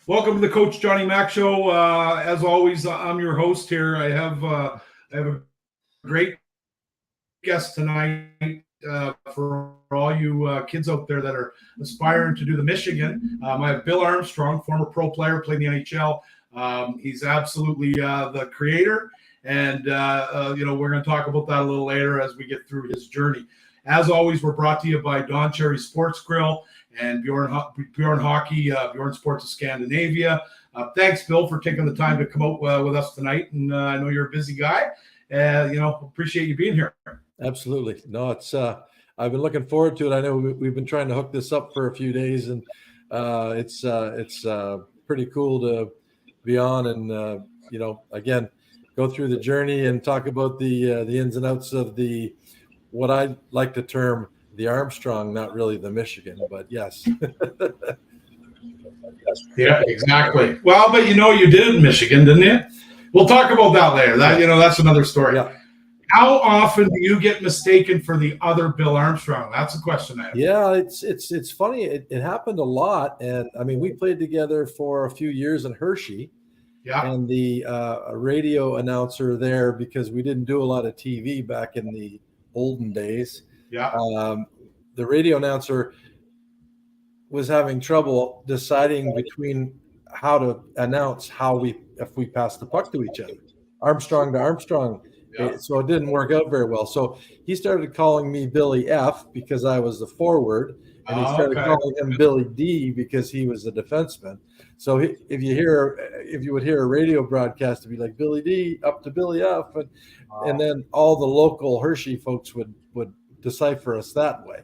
Welcome to the Coach Johnny Mac Show. As always, I'm your host here. I have a great guest tonight for all you kids out there that are aspiring to do the Michigan. I have Bill Armstrong, former pro player, played in the NHL. He's absolutely the creator, and we're going to talk about that a little later as we get through his journey. As always, we're brought to you by Don Cherry Sports Grill and Bjorn Hockey, Bjorn Sports of Scandinavia. Thanks, Bill, for taking the time to come out with us tonight. And I know you're a busy guy. Appreciate you being here. Absolutely. No, it's I've been looking forward to it. I know we've been trying to hook this up for a few days, and it's pretty cool to be on and again go through the journey and talk about the ins and outs of what I like to term the Armstrong, not really the Michigan, but yes. Yeah, exactly. Well, but you did in Michigan, didn't you? We'll talk about that later. That's another story. Yeah. How often do you get mistaken for the other Bill Armstrong? That's a question I have. Yeah, it's funny. It happened a lot, and I mean, we played together for a few years in Hershey. Yeah. And the radio announcer there, because we didn't do a lot of TV back in the olden days. Yeah. The radio announcer was having trouble deciding between how to announce if we passed the puck to each other, Armstrong to Armstrong. Yeah. So it didn't work out very well. So he started calling me Billy F because I was the forward, and he started calling him Billy D because he was the defenseman. So if you would hear a radio broadcast, it'd be like Billy D up to Billy F, and then all the local Hershey folks would decipher us that way.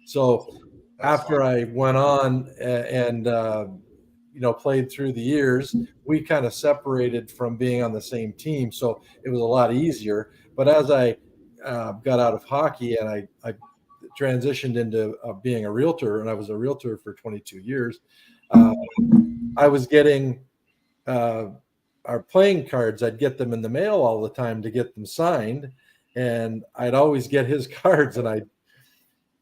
So after I went on and played through the years, we kind of separated from being on the same team. So it was a lot easier. But as I got out of hockey and I transitioned into being a realtor, and I was a realtor for 22 years, I was getting our playing cards. I'd get them in the mail all the time to get them signed. And I'd always get his cards, and I'd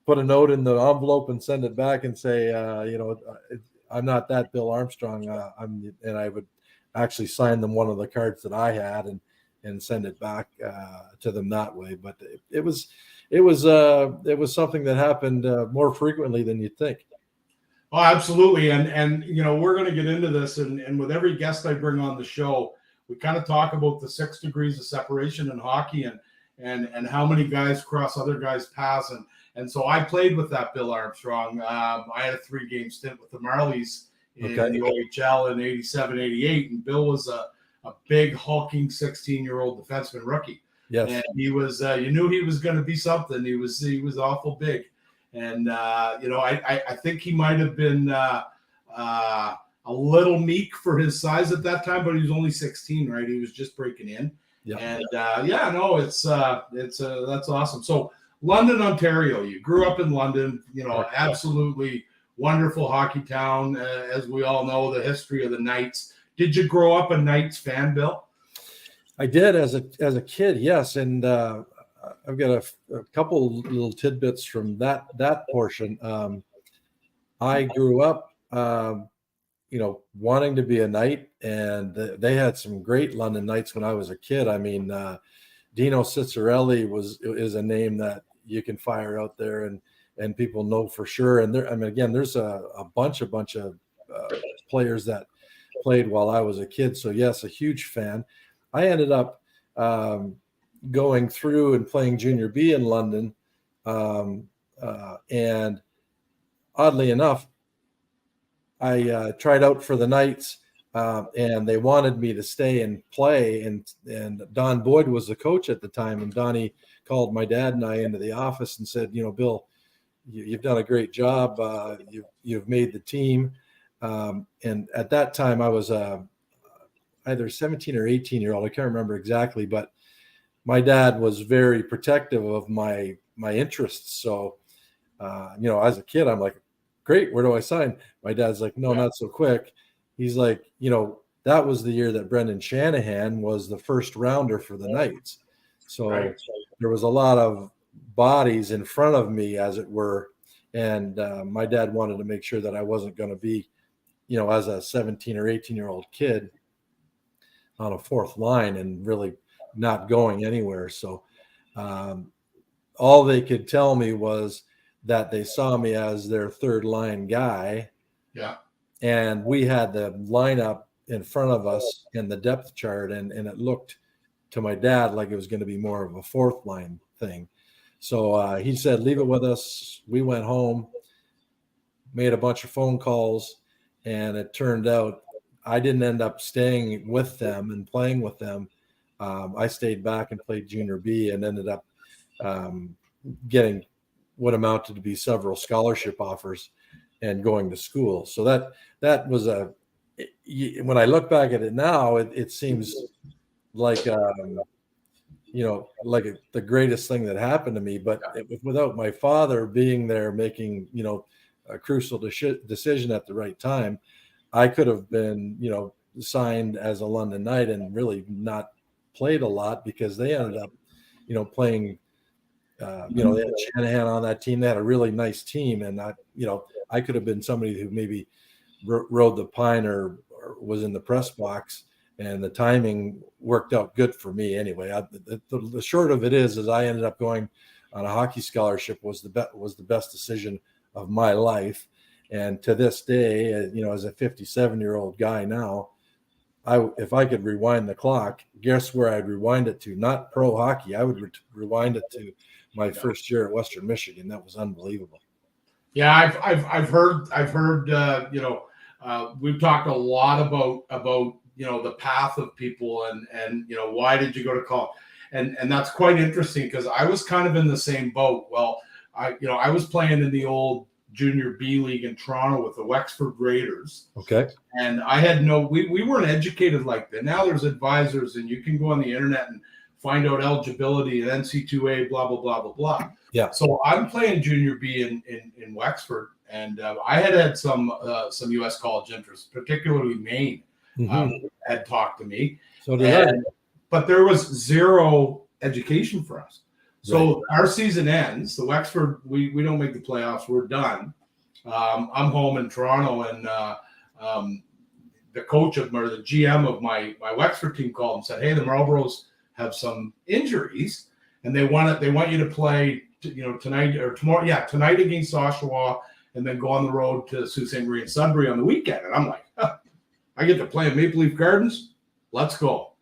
put a note in the envelope and send it back and say, I'm not that Bill Armstrong. And I would actually sign them one of the cards that I had and send it back to them that way. But it was something that happened more frequently than you'd think. Oh, absolutely. And we're going to get into this. And with every guest I bring on the show, we kind of talk about the 6 degrees of separation in hockey and how many guys cross other guys' paths. And so I played with that Bill Armstrong. I had a 3-game stint with the Marlies in the OHL in 87, 88. And Bill was a big, hulking 16-year-old defenseman rookie. Yes. And he was, you knew he was going to be something. He was awful big. And, I think he might have been a little meek for his size at that time, but he was only 16, right? He was just breaking in. Yeah. And that's awesome. So London, Ontario, you grew up in London, absolutely wonderful hockey town. As we all know, the history of the Knights. Did you grow up a Knights fan, Bill? I did as a kid, yes. And I've got a couple little tidbits from that portion. I grew up, wanting to be a Knight, and they had some great London Knights when I was a kid. I mean, Dino Ciccarelli is a name that you can fire out there and people know for sure. And there's a bunch of players that played while I was a kid. So yes, a huge fan. I ended up going through and playing Junior B in London. And oddly enough, I tried out for the Knights, and they wanted me to stay and play. And Don Boyd was the coach at the time. And Donnie called my dad and I into the office and said, Bill, you've done a great job. You've made the team. And at that time I was either 17 or 18-year-old. I can't remember exactly, but my dad was very protective of my interests. So, as a kid, I'm like, great, where do I sign? My dad's like, no, not so quick. He's like, that was the year that Brendan Shanahan was the first rounder for the Knights. So there was a lot of bodies in front of me, as it were. And my dad wanted to make sure that I wasn't going to be as a 17 or 18-year-old kid on a fourth line and really not going anywhere. So all they could tell me was that they saw me as their third line guy. Yeah. And we had the lineup in front of us in the depth chart, and it looked to my dad like it was going to be more of a fourth line thing. So he said, leave it with us. We went home, made a bunch of phone calls, and it turned out I didn't end up staying with them and playing with them. I stayed back and played junior B and ended up getting what amounted to be several scholarship offers and going to school. So that was when I look back at it now, it seems like the greatest thing that happened to me. But without my father being there making a crucial decision at the right time, I could have been signed as a London Knight and really not played a lot, because they ended up playing they had Shanahan on that team. They had a really nice team, and I could have been somebody who maybe rode the pine or was in the press box, and the timing worked out good for me anyway. The short of it is I ended up going on a hockey scholarship. Was the best decision of my life, and to this day, as a 57-year-old guy now, if I could rewind the clock, guess where I'd rewind it to? Not pro hockey. I would rewind it to my first year at Western Michigan. That was unbelievable. Yeah, I've heard we've talked a lot about the path of people and why did you go to college, and that's quite interesting, because I was kind of in the same boat. Well, I was playing in the old junior B league in Toronto with the Wexford Raiders. Okay. And I had we weren't educated like that. Now there's advisors, and you can go on the internet and find out eligibility and NC2A, blah, blah, blah, blah, blah. Yeah. So I'm playing junior B in Wexford, and I had some U.S. college interest, particularly Maine, had talked to me. So did I. But there was zero education for us. So our season ends. The Wexford, we don't make the playoffs. We're done. I'm home in Toronto, and the coach or the GM of my Wexford team called and said, "Hey, the Marlboros have some injuries, and they want you to play, tonight or tomorrow. Yeah, tonight against Oshawa, and then go on the road to Sault Ste. Marie and Sudbury on the weekend." And I'm like, I get to play in Maple Leaf Gardens. Let's go.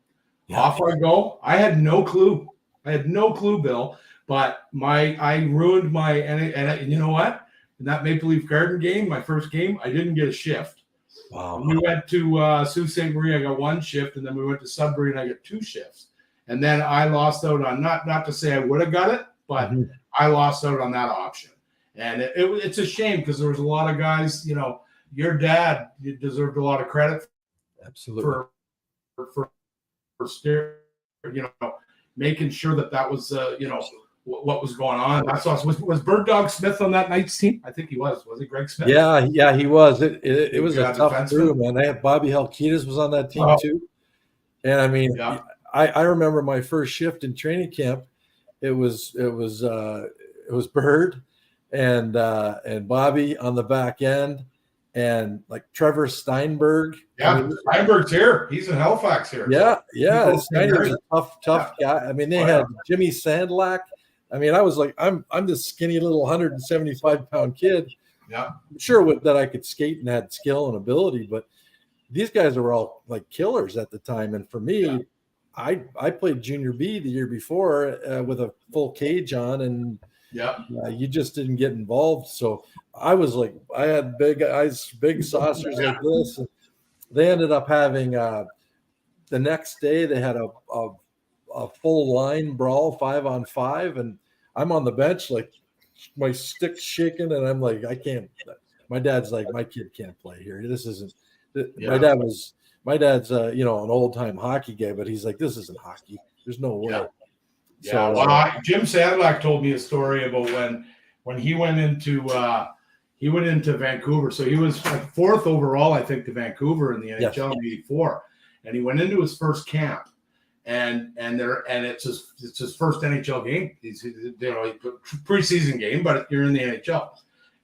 Yeah. Off I go. I had no clue, Bill. But I ruined and you know what? In that Maple Leaf Garden game, my first game, I didn't get a shift. Wow. When we went to Sault Ste. Marie, I got one shift, and then we went to Sudbury, and I got two shifts. And then I lost out on, not to say I would have got it, but I lost out on that option. And it's a shame, because there was a lot of guys, your dad deserved a lot of credit. Absolutely. For making sure that was, what was going on. I saw, was Bird Dog Smith on that night's team? I think he was. Was it Greg Smith? Yeah, he was. It was a tough crew, man. I had Bobby Halkitis was on that team too. And I mean, I remember my first shift in training camp. It was Bird and Bobby on the back end, and like Trevor Steinberg. Yeah, Steinberg's here. He's in Halifax here. Yeah. Steinberg's a tough guy. I mean, they had Jimmy Sandlak. I mean, I was like, I'm this skinny little 175-pound kid. Yeah, I'm sure that I could skate and had skill and ability, but these guys were all like killers at the time. And for me, I played junior B the year before with a full cage on, and you just didn't get involved. So I was like, I had big eyes, big saucers like this. And they ended up having the next day they had a full line brawl 5-on-5, and I'm on the bench like my stick's shaking, and I'm like, I can't. My dad's like, my kid can't play here. This isn't. My dad's an old time hockey guy, but he's like, this isn't hockey. There's no way. Yeah. So, Jim Sandlak told me a story about when he went into Vancouver. So he was like fourth overall, I think, to Vancouver in the NHL in '84, and he went into his first camp, and it's his first NHL game. He's preseason game, but you're in the NHL,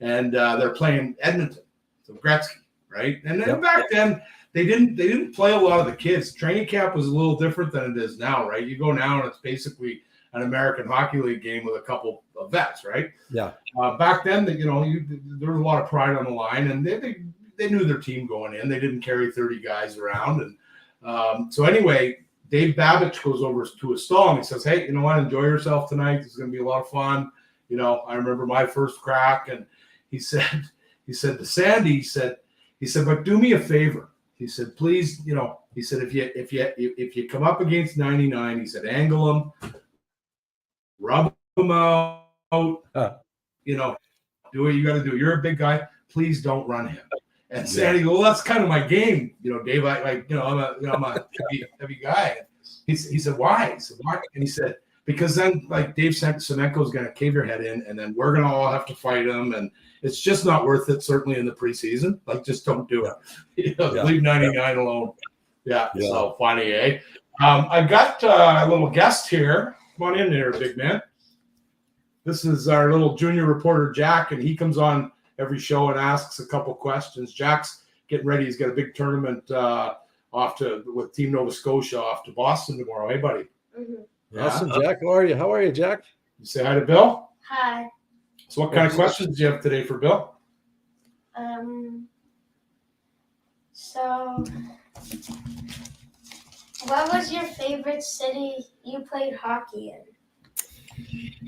and they're playing Edmonton, so Gretzky. right? And then back then they didn't play a lot of the kids. Training camp was a little different than it is now, right? You go now and it's basically an American Hockey League game with a couple of vets, right? Yeah. Back then, there was a lot of pride on the line, and they knew their team going in. They didn't carry 30 guys around, and so anyway, Dave Babbage goes over to his stall and he says, "Hey, you know what? Enjoy yourself tonight. This is going to be a lot of fun." I remember my first crack, and he said to Sandy, he said, "But do me a favor." He said, "Please, he said if you come up against 99, he said, angle him, rub him out, do what you got to do. You're a big guy. Please don't run him." And Sandy, well, that's kind of my game, Dave. I'm a heavy guy. He said, "Why?" He said, "Why?" And he said, "Because then, Dave Semenko is going to cave your head in, and then we're going to all have to fight him, and it's just not worth it. Certainly in the preseason, just don't do it. Leave 99 alone." Yeah. So funny, eh? I got a little guest here. Come on in there, big man. This is our little junior reporter, Jack, and he comes on every show and asks a couple questions. Jack's getting ready. He's got a big tournament with Team Nova Scotia off to Boston tomorrow. Hey, buddy. Mm-hmm. Yeah. Awesome, Jack. How are you, Jack? You say hi to Bill? Hi. So what kind of questions do you have today for Bill? So what was your favorite city you played hockey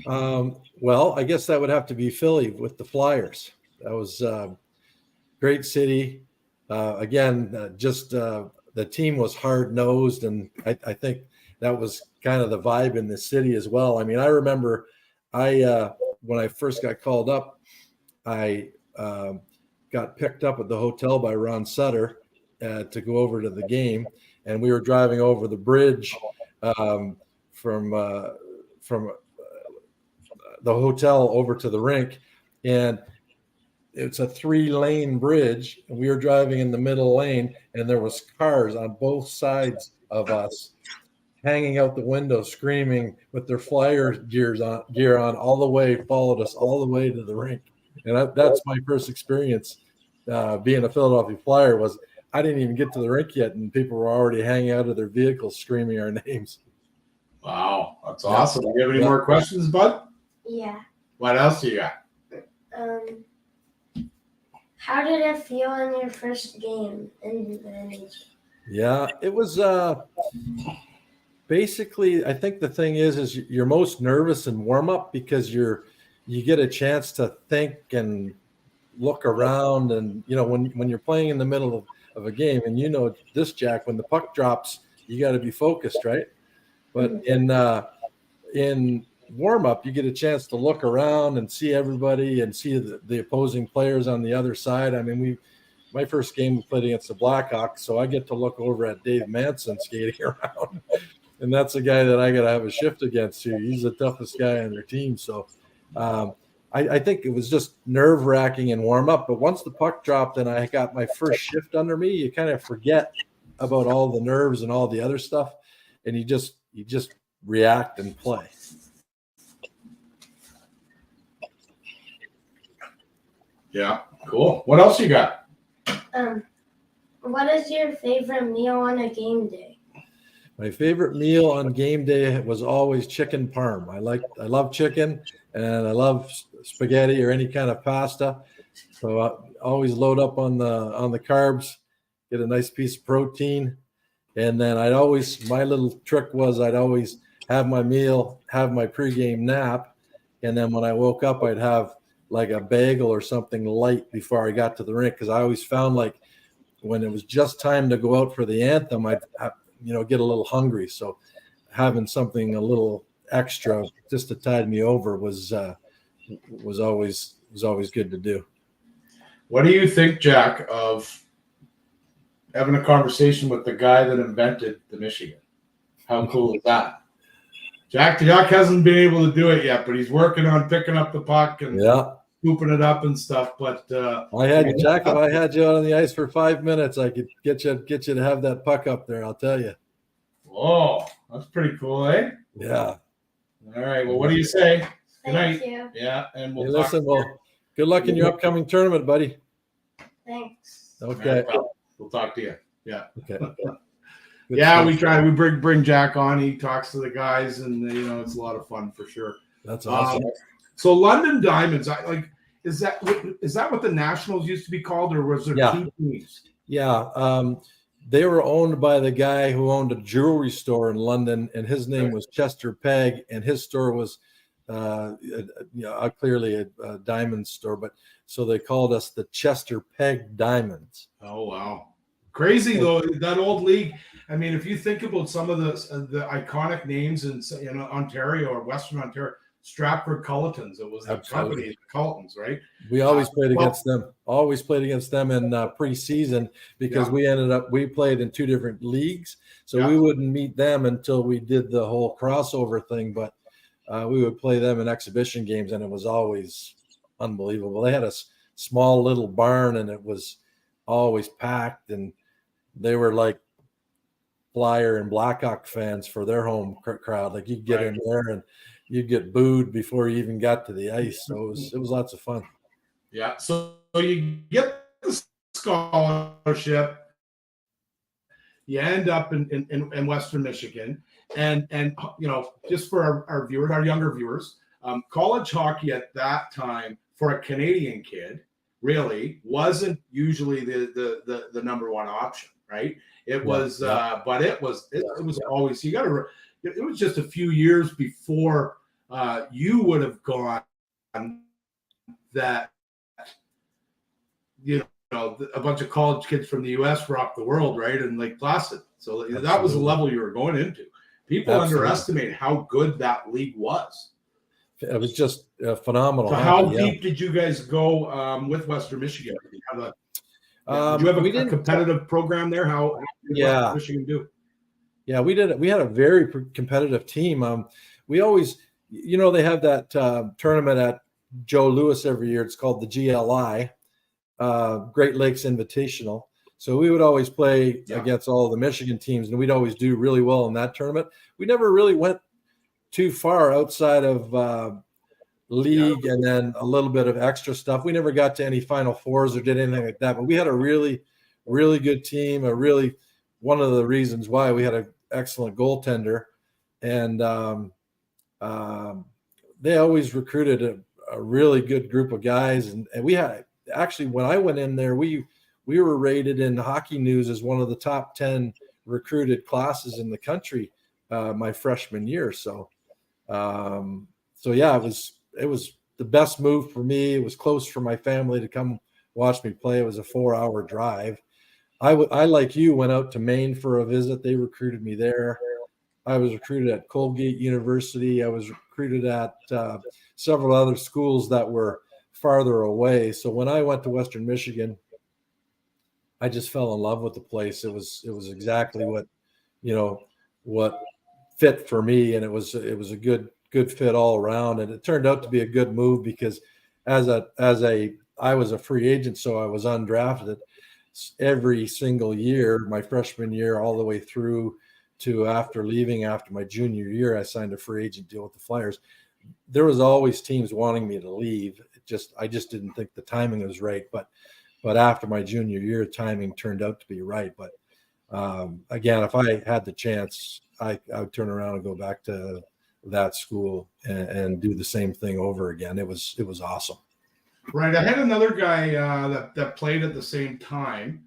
in? Well, I guess that would have to be Philly with the Flyers. That was a great city. The team was hard-nosed, and I think that was kind of the vibe in the city as well. I mean, I remember when I first got called up, I got picked up at the hotel by Ron Sutter to go over to the game, and we were driving over the bridge from the hotel over to the rink, and it's a 3-lane bridge, and we were driving in the middle lane, and there was cars on both sides of us hanging out the window screaming with their Flyer gear on all the way, followed us all the way to the rink. And that's my first experience being a Philadelphia Flyer. Was I didn't even get to the rink yet, and people were already hanging out of their vehicles screaming our names. Wow, that's awesome. Do you have any more questions, bud? Yeah. What else do you got? How did it feel in your first game in the NHL? Yeah, it was basically, I think the thing is you're most nervous in warm-up because you get a chance to think and look around, and when you're playing in the middle of a game, and this, Jack, when the puck drops, you got to be focused, right? But in warm-up, you get a chance to look around and see everybody and see the opposing players on the other side. I mean, my first game we played against the Blackhawks, so I get to look over at Dave Manson skating around, and that's a guy that I got to have a shift against too. He's the toughest guy on their team. So I think it was just nerve-wracking in warm-up, but once the puck dropped and I got my first shift under me, you kind of forget about all the nerves and all the other stuff, and you just react and play. Yeah, cool. What else you got? What is your favorite meal on a game day? My favorite meal on game day was always chicken parm. I love chicken, and I love spaghetti or any kind of pasta. So I always load up on the carbs, get a nice piece of protein, and then my little trick was I'd always have my meal, have my pregame nap, and then when I woke up, I'd have like a bagel or something light before I got to the rink, because I always found when it was just time to go out for the anthem, I'd get a little hungry. So having something a little extra just to tide me over was always good to do. What do you think, Jack, of having a conversation with the guy that invented the Michigan? How cool is that? Jack hasn't been able to do it yet, but he's working on picking up the puck and scooping it up and stuff. But I had you, Jack. If I had you out on the ice for 5 minutes, I could get you to have that puck up there. I'll tell you. Whoa, that's pretty cool, eh? Yeah. All right. Well, what do you say? Good night. Thank you. Yeah, and we'll Hey, listen. Well, good luck in your upcoming tournament, buddy. Thanks. Okay. We'll talk to you. Yeah. Okay. Good Yeah, stuff. we try. We bring Jack on. He talks to the guys, and it's a lot of fun for sure. That's awesome. So London Diamonds, is that what the Nationals used to be called, or was there two teams? Yeah. They were owned by the guy who owned a jewelry store in London, and his name was Chester Pegg, and his store was clearly a diamond store, but so they called us the Chester Pegg Diamonds. Oh wow. Crazy though, that old league. I mean, if you think about some of the iconic names in Ontario or Western Ontario, Stratford Culletons, it was the company, the Culletons, right? We always played against them. Always played against them in preseason because we played in two different leagues, so we wouldn't meet them until we did the whole crossover thing. But we would play them in exhibition games, and it was always unbelievable. They had a small little barn, and it was always packed, and they were like Flyer and Blackhawk fans for their home crowd. Like you'd get in there and you'd get booed before you even got to the ice. So it was lots of fun. Yeah. So you get the scholarship, you end up in Western Michigan, and just for our viewers, our younger viewers, college hockey at that time for a Canadian kid really wasn't usually the number one option, right? It was, but it was always, it was just a few years before you would have gone that, a bunch of college kids from the U.S. rocked the world, right? And Lake Placid. So that was the level you were going into. People underestimate how good that league was. It was just phenomenal. So how deep did you guys go with Western Michigan? Did you have a competitive program there? How did Western Michigan do? Yeah, we did. We had a very competitive team. We always, they have that tournament at Joe Louis every year. It's called the GLI, Great Lakes Invitational. So we would always play against all the Michigan teams, and we'd always do really well in that tournament. We never really went too far outside of league and then a little bit of extra stuff. We never got to any Final Fours or did anything like that, but we had a really, really good team. One of the reasons why we had an excellent goaltender, and they always recruited a really good group of guys. And we had actually, when I went in there, we were rated in Hockey News as one of the top 10 recruited classes in the country my freshman year. So it was the best move for me. It was close for my family to come watch me play. It was a 4-hour drive. I, like you, went out to Maine for a visit. They recruited me there. I was recruited at Colgate University. I was recruited at several other schools that were farther away. So when I went to Western Michigan, I just fell in love with the place. It was exactly what fit for me, and it was a good fit all around. And it turned out to be a good move because I was a free agent, so I was undrafted every single year, my freshman year all the way through to after my junior year. I signed a free agent deal with the Flyers. There was always teams wanting me to leave. I just didn't think the timing was right. But after my junior year, timing turned out to be right. But again, if I had the chance, I would turn around and go back to that school and do the same thing over again. It was awesome. Right. I had another guy that played at the same time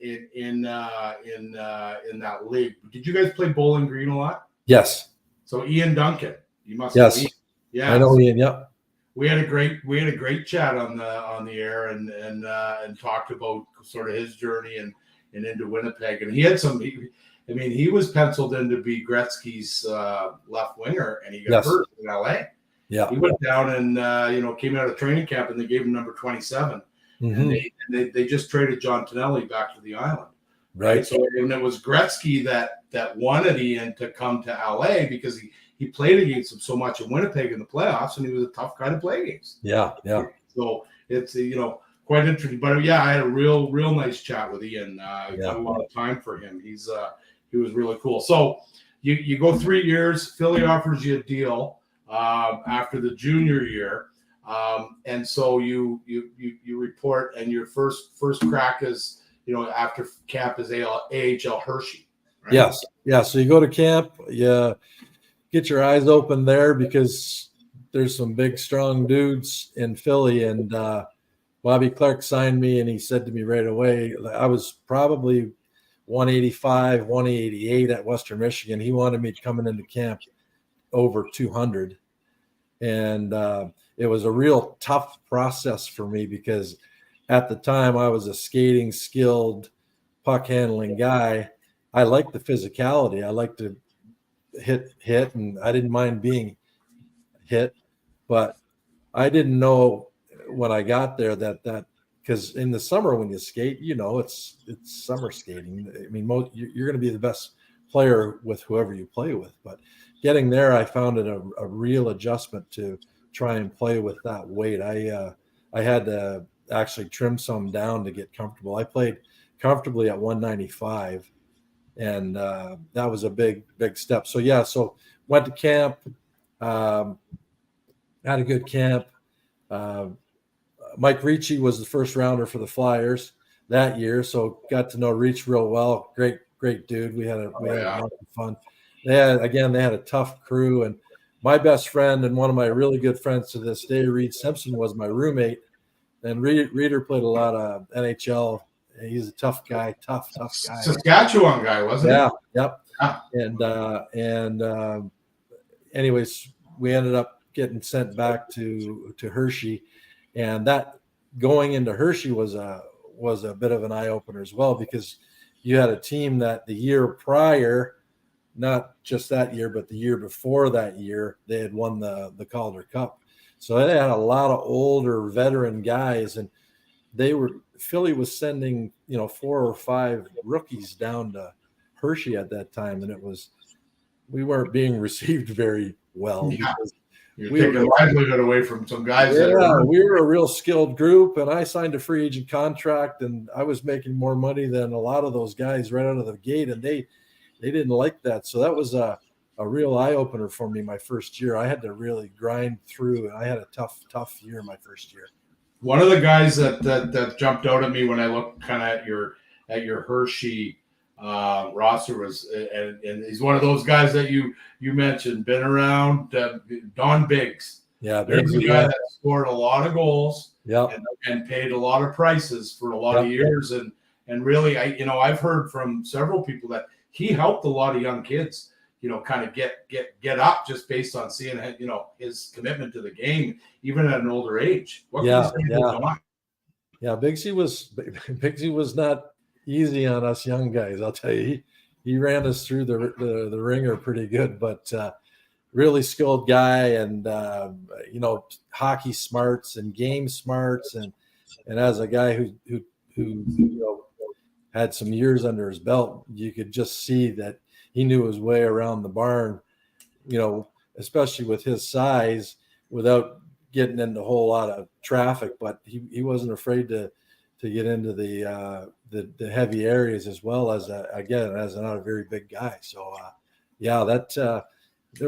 in that league. Did you guys play Bowling Green a lot? Yes. So Ian Duncan, you must. Yes. Yeah. I know Ian. Yep. We had a great chat on the air and talked about sort of his journey and into Winnipeg. And he had he was penciled in to be Gretzky's left winger, and he got hurt in LA. Yeah, he went down and came out of training camp, and they gave him number 27, and they just traded John Tonelli back to the island. Right. So and it was Gretzky that wanted Ian to come to LA because he played against him so much in Winnipeg in the playoffs, and he was a tough guy to play against. Yeah. So it's quite interesting. But I had a real nice chat with Ian. Got a lot of time for him. He was really cool. So you go 3 years. Philly offers you a deal after the junior year. And so you report, and your first crack is, after camp is AHL Hershey. Right? Yes. Yeah. So you go to camp, you get your eyes open there because there's some big, strong dudes in Philly. And Bobby Clark signed me, and he said to me right away, I was probably 185, 188 at Western Michigan. He wanted me coming into camp over 200. And it was a real tough process for me because at the time I was a skating, skilled, puck handling guy. I liked the physicality. I liked to hit, and I didn't mind being hit, but I didn't know when I got there that because in the summer when you skate, it's summer skating. I mean, you're going to be the best player with whoever you play with, but getting there, I found it a real adjustment to try and play with that weight. I had to actually trim some down to get comfortable. I played comfortably at 195, and that was a big step. So went to camp, had a good camp. Mike Ricci was the first rounder for the Flyers that year, so got to know Reach real well. Great dude. We had a lot of fun. They had a tough crew, and my best friend and one of my really good friends to this day, Reed Simpson, was my roommate. And Reeder played a lot of NHL. He's a tough guy, tough guy. Saskatchewan guy, wasn't he? Yep. And anyways, we ended up getting sent back to Hershey, and that going into Hershey was a bit of an eye opener as well, because you had a team that the year prior, not just that year, but the year before that year, they had won the Calder Cup. So they had a lot of older veteran guys, and Philly was sending 4 or 5 rookies down to Hershey at that time, and we weren't being received very well. Yeah. You're taking livelihood away from some guys. Yeah, we were a real skilled group, and I signed a free agent contract, and I was making more money than a lot of those guys right out of the gate, and they didn't like that. So that was a real eye opener for me my first year. I had to really grind through, and I had a tough year my first year. One of the guys that jumped out at me when I looked kind of at your Hershey roster was, and he's one of those guys that you mentioned, been around, Don Biggs. Yeah, there's a guy that scored a lot of goals. Yeah, and paid a lot of prices for a lot of years, and really, I've heard from several people that he helped a lot of young kids, kind of get up just based on seeing, his commitment to the game, even at an older age. Biggsy was not easy on us young guys. I'll tell you, he ran us through the ringer pretty good, but really skilled guy, and hockey smarts and game smarts, and as a guy who had some years under his belt, you could just see that he knew his way around the barn, especially with his size, without getting into a whole lot of traffic. But he wasn't afraid to get into the heavy areas, as well as not a very big guy. So there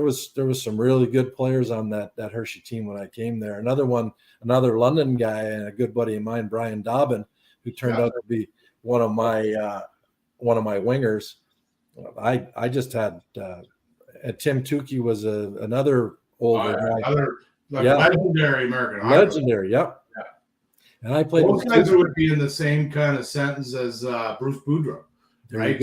was some really good players on that Hershey team when I came there. Another London guy and a good buddy of mine, Brian Dobbin, who turned out to be one of my wingers. I just had Tim Tukey was another older guy. Legendary American. Legendary, yep. Yeah. And I played. Those guys would be in the same kind of sentence as Bruce Boudreau, right?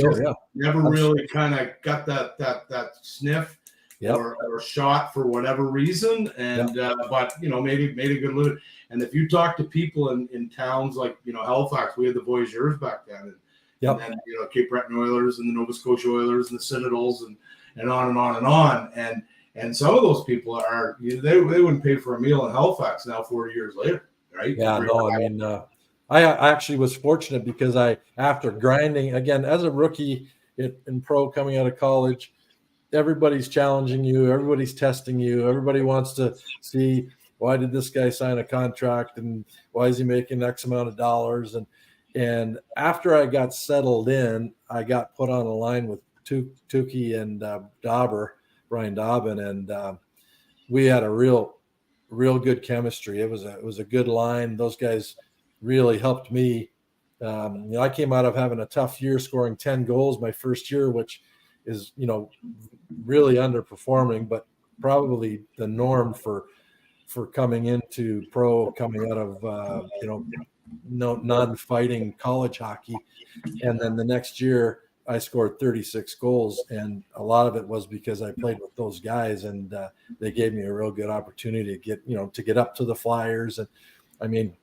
Never really kind of got that sniff. Yep. Or shot for whatever reason, and but made a good living. And if you talk to people in towns like Halifax, we had the Voyageurs back then, and then Cape Breton Oilers and the Nova Scotia Oilers and the Citadels and on and on and on. And some of those people are they wouldn't pay for a meal in Halifax now 40 years later, right? I actually was fortunate because after grinding again as a rookie in pro coming out of college. Everybody's challenging you. Everybody's testing you. Everybody wants to see, why did this guy sign a contract and why is he making X amount of dollars? And after I got settled in, I got put on a line with Tukey and Brian Dobbin, and we had a real real good chemistry. It was a good line. Those guys really helped me. I came out of having a tough year, scoring 10 goals my first year, which is, really underperforming, but probably the norm for coming into pro, coming out of, non-fighting college hockey. And then the next year I scored 36 goals, and a lot of it was because I played with those guys, and they gave me a real good opportunity to get up to the Flyers. And I mean,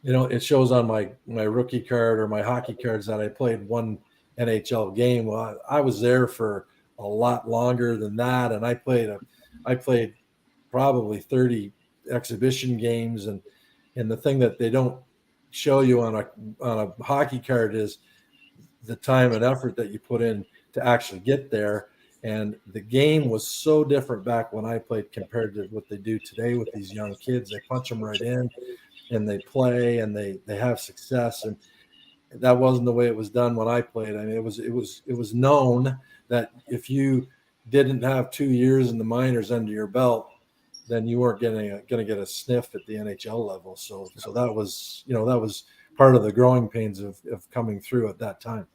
it shows on my rookie card or my hockey cards that I played one NHL game. Well, I was there for a lot longer than that, and I played probably 30 exhibition games. And the thing that they don't show you on a hockey card is the time and effort that you put in to actually get there. And the game was so different back when I played compared to what they do today with these young kids. They punch them right in, and they play, and they have success. And that wasn't the way it was done when I played. I mean, it was known that if you didn't have 2 years in the minors under your belt, then you weren't going to get a sniff at the NHL level. So that was part of the growing pains of coming through at that time.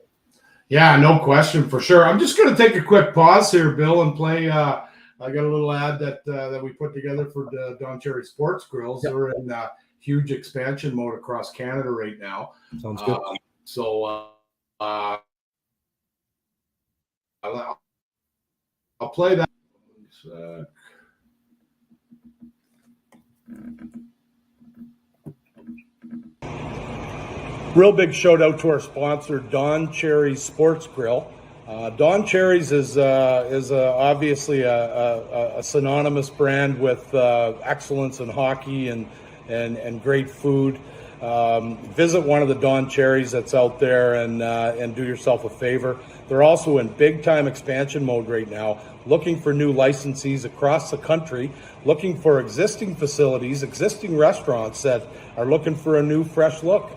Yeah, no question, for sure. I'm just going to take a quick pause here, Bill, and play. I got a little ad that we put together for the Don Cherry Sports Grills. Yep. They're in huge expansion mode across Canada right now. Sounds good. I'll play that. Real big shout out to our sponsor, Don Cherry's Sports Grill. Don Cherry's is obviously a synonymous brand with excellence in hockey and great food. Visit one of the Don Cherry's that's out there and do yourself a favor. They're also in big time expansion mode right now, looking for new licensees across the country, looking for existing facilities, existing restaurants that are looking for a new fresh look.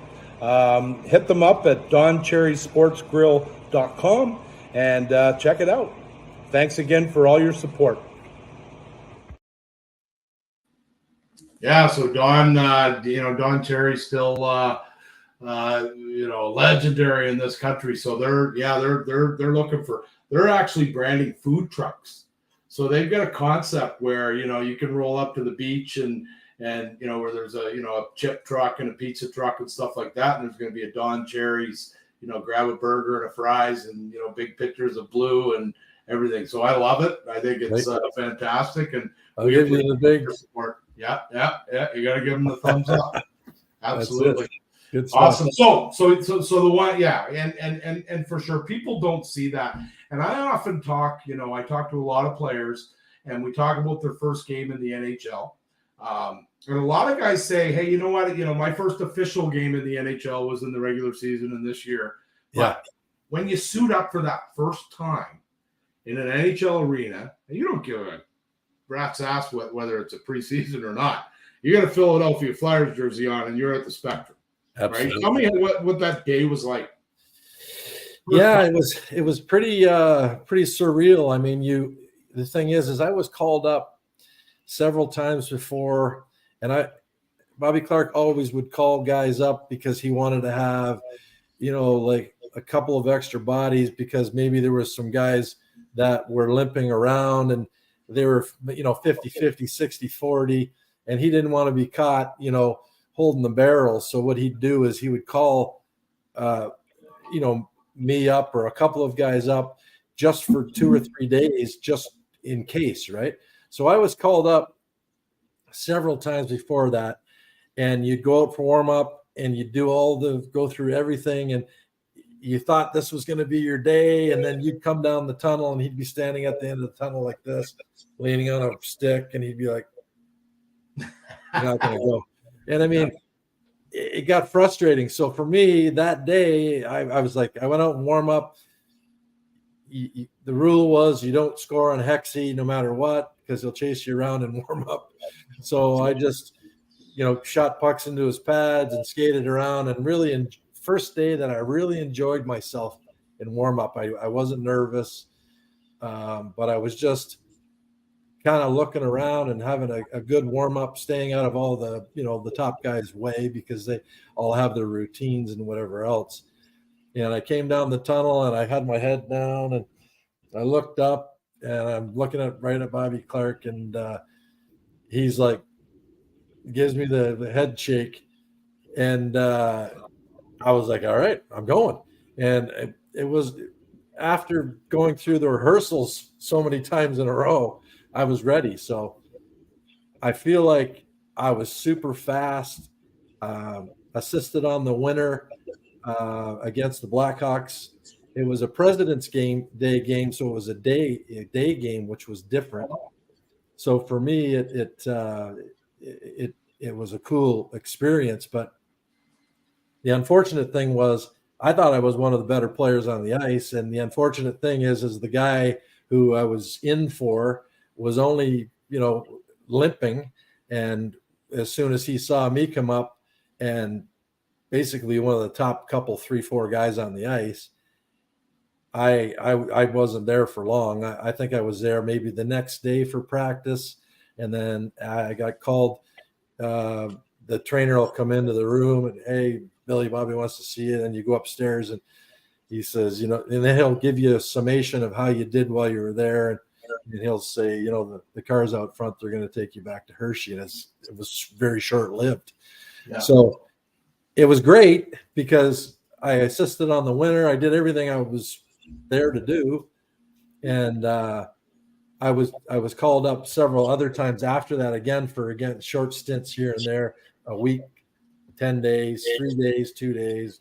Hit them up at doncherrysportsgrill.com and check it out. Thanks again for all your support. Yeah, so Don Cherry's still legendary in this country. So they're looking for, they're actually branding food trucks. So they've got a concept where you can roll up to the beach and where there's a chip truck and a pizza truck and stuff like that, and there's going to be a Don Cherry's, grab a burger and a fries and big pictures of blue and everything. So I love it. I think it's fantastic, and I'll give you the big support. Yeah. You got to give them the thumbs up. Absolutely. Good stuff. Awesome. So the one, yeah, and for sure, people don't see that. And I often talk, I talk to a lot of players, and we talk about their first game in the NHL. And a lot of guys say, hey, you know what? My first official game in the NHL was in the regular season and this year. But when you suit up for that first time in an NHL arena, and you don't give a rat's ass whether it's a preseason or not, you got a Philadelphia Flyers jersey on and you're at the Spectrum. Absolutely. Right? Tell me what that day was like. Yeah, it was pretty surreal. I mean, the thing is I was called up several times before, and Bobby Clarke always would call guys up because he wanted to have, like a couple of extra bodies, because maybe there was some guys that were limping around and they were, 50-50, 60-40, and he didn't want to be caught, holding the barrel. So what he'd do is he would call, me up or a couple of guys up just for 2 or 3 days, just in case, right? So I was called up several times before that, and you'd go out for warm up and you'd go through everything, and you thought this was going to be your day, and then you'd come down the tunnel and he'd be standing at the end of the tunnel like this, leaning on a stick, and he'd be like, "You're not going to go." And I mean, it got frustrating. So for me that day, I was like, I went out and warm up. The rule was you don't score on Hexy no matter what, because he'll chase you around and warm up. So I just, shot pucks into his pads and skated around, and really first day that I really enjoyed myself in warm up. I wasn't nervous, but I was just kind of looking around and having a good warm up, staying out of all the, the top guys' way, because they all have their routines and whatever else. And I came down the tunnel and I had my head down and I looked up and I'm looking right at Bobby Clark, and he's like, gives me the head shake. And I was like, all right, I'm going. And it was after going through the rehearsals so many times in a row, I was ready. So I feel like I was super fast, assisted on the winner against the Blackhawks. It was a President's Day game, so it was a day game, which was different. So for me, it was a cool experience. But the unfortunate thing was, I thought I was one of the better players on the ice, and the unfortunate thing is the guy who I was in for was only limping, and as soon as he saw me come up, and basically one of the top couple 3-4 guys on the ice, I wasn't there for long. I think I was there maybe the next day for practice, and then I got called. The trainer will come into the room and, hey, Billy, Bobby wants to see you. And you go upstairs and he says, and then he'll give you a summation of how you did while you were there. And he'll say, the cars out front, they're going to take you back to Hershey. And it was very short lived. Yeah. So it was great because I assisted on the winner. I did everything I was there to do. And, I was called up several other times after that, again short stints here and there, a week, 10 days, 3 days, 2 days.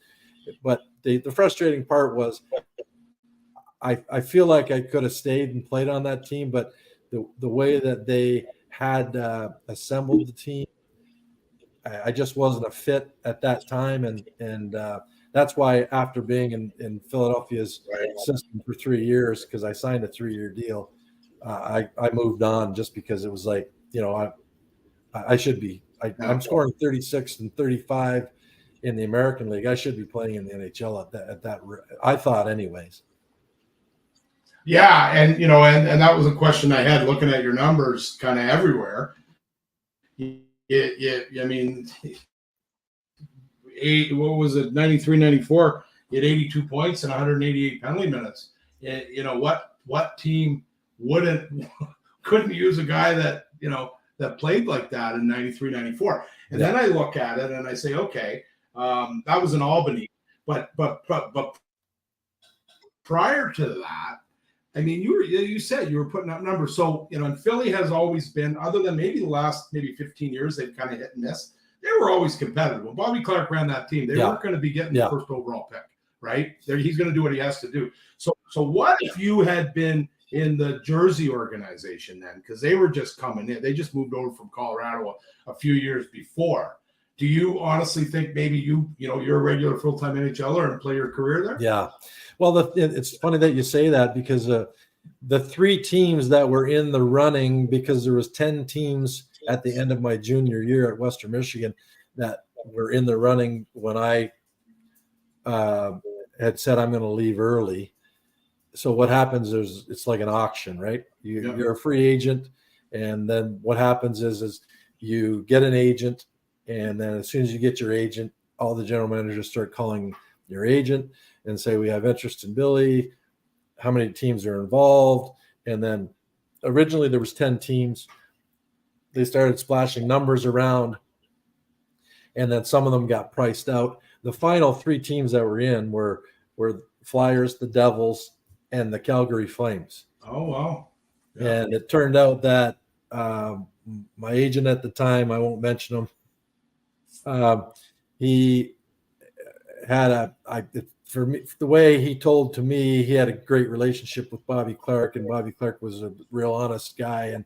But the frustrating part was I feel like I could have stayed and played on that team, but the way that they had assembled the team, I just wasn't a fit at that time. And that's why after being in Philadelphia's system for 3 years, because I signed a 3-year deal, I moved on, just because it was like, I should be. I'm scoring 36 and 35 in the American League. I should be playing in the NHL at that. I thought, anyways. Yeah, and and that was a question I had looking at your numbers, kind of everywhere. I mean, what was it? 93, 94. You had 82 points and 188 penalty minutes. What team couldn't use a guy that that played like that in 93, 94? And then I look at it and I say, okay, that was in Albany, but prior to that, I mean, you said you were putting up numbers. So and Philly has always been, other than maybe the last 15 years, they've kind of hit and miss. They were always competitive. When Bobby Clark ran that team, they weren't going to be getting the first overall pick, right? He's going to do what he has to do. So what if you had been in the Jersey organization then, because they were just coming in. They just moved over from Colorado a few years before. Do you honestly think maybe you're a regular full-time NHLer and play your career there? Yeah. Well, it's funny that you say that, because the 3 teams that were in the running, because there was 10 teams at the end of my junior year at Western Michigan that were in the running when I had said I'm going to leave early. So what happens is it's like an auction, right? You're a free agent, and then what happens is you get an agent, and then as soon as you get your agent, all the general managers start calling your agent and say, we have interest in Billy. How many teams are involved? And then originally there was 10 teams. They started splashing numbers around, and then some of them got priced out. The final 3 teams that were in were Flyers, the Devils, and the Calgary Flames. Oh, wow. Yeah. And it turned out that my agent at the time, I won't mention him, he had for me, the way he told to me, he had a great relationship with Bobby Clark, and Bobby Clark was a real honest guy, and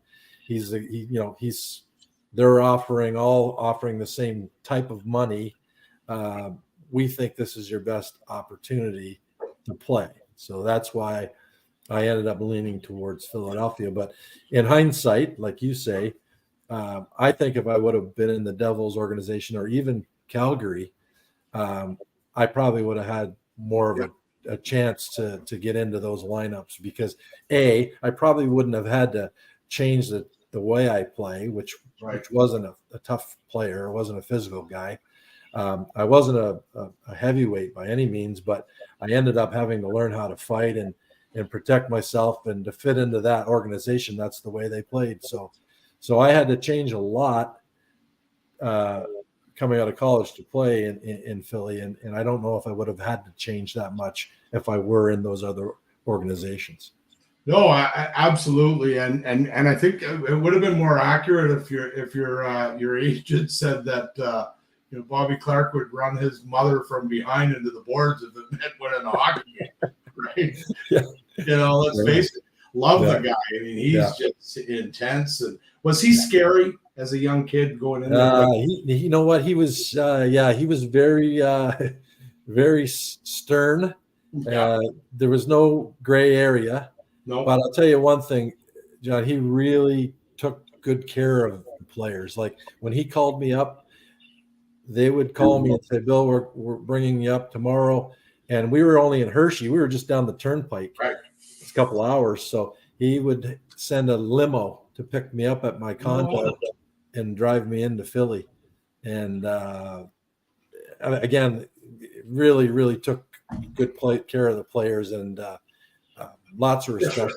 they're offering the same type of money. We think this is your best opportunity to play. So that's why I ended up leaning towards Philadelphia. But in hindsight, like you say, I think if I would have been in the Devils organization or even Calgary, I probably would have had more of a chance to get into those lineups, because I probably wouldn't have had change the way I play, which Right. wasn't a tough player. I wasn't a physical guy. I wasn't a heavyweight by any means, but I ended up having to learn how to fight and protect myself, and to fit into that organization. That's the way they played. So I had to change a lot coming out of college to play in Philly. And I don't know if I would have had to change that much if I were in those other organizations. No, absolutely, and I think it would have been more accurate if your agent said that Bobby Clark would run his mother from behind into the boards if it meant winning a hockey game, right? Yeah. Let's face it, love the guy. I mean, he's just intense. And was he scary as a young kid going in there? You know what, he was he was very very stern. There was no gray area. No. But I'll tell you one thing, John, he really took good care of the players. Like when he called me up, they would call me and say, Bill, we're bringing you up tomorrow. And we were only in Hershey. We were just down the turnpike. Right. It's a couple hours. So he would send a limo to pick me up at my condo and drive me into Philly. And again, really, really took good care of the players, and lots of respect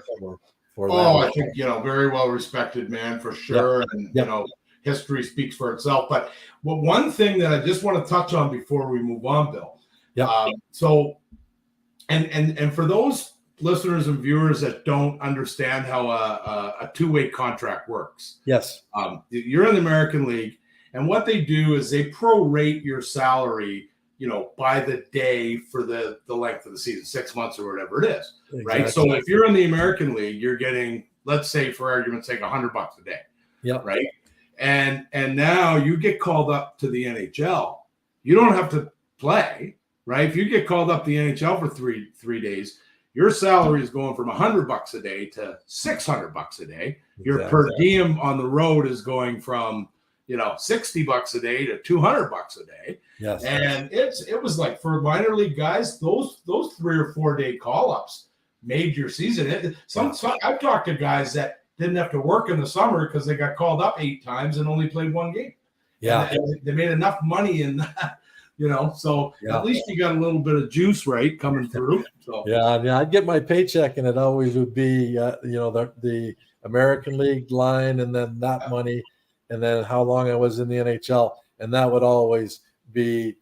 for that. I think, very well respected man for sure. Yep. And, history speaks for itself. But one thing that I just want to touch on before we move on, Bill. Yeah. So, and for those listeners and viewers that don't understand how a two-way contract works. Yes. You're in the American League, and what they do is they prorate your salary, by the day for the length of the season, 6 months or whatever it is. Exactly. Right. So if you're in the American League, you're getting, let's say for argument's sake, $100 a day. Yeah. Right. And now you get called up to the NHL. You don't have to play, right? If you get called up to the NHL for three days, your salary is going from $100 a day to $600 a day. Your per diem on the road is going from $60 a day to $200 a day. Yes. And it was like, for minor league guys, those 3 or 4 day call ups made your season. Some I've talked to guys that didn't have to work in the summer because they got called up 8 times and only played 1 game. Yeah. And they made enough money in that, so at least you got a little bit of juice, right, coming through. So I'd get my paycheck and it always would be, the American League line, and then that money, and then how long I was in the NHL. And that would always be,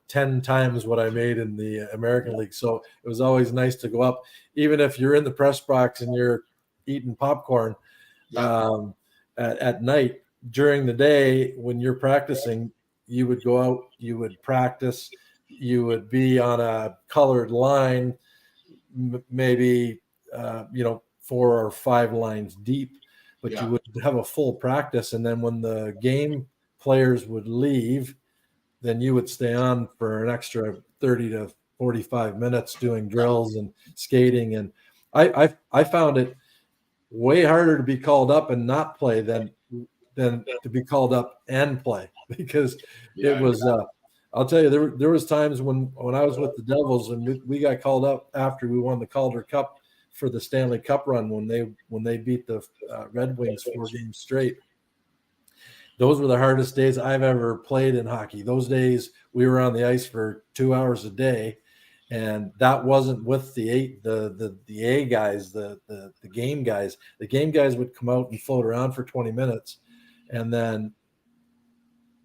10 times what I made in the American League. So it was always nice to go up, even if you're in the press box and you're eating popcorn at night. During the day when you're practicing, you would go out, you would practice, you would be on a colored line, maybe 4 or 5 lines deep, but you would have a full practice. And then when the game players would leave, then you would stay on for an extra 30 to 45 minutes doing drills and skating. And I found it way harder to be called up and not play than to be called up and play, because it was I'll tell you, there was times when I was with the Devils and we got called up after we won the Calder Cup for the Stanley Cup run, when they beat the Red Wings 4 games straight. Those were the hardest days I've ever played in hockey. Those days we were on the ice for 2 hours a day. And that wasn't with the A guys, the game guys. The game guys would come out and float around for 20 minutes, and then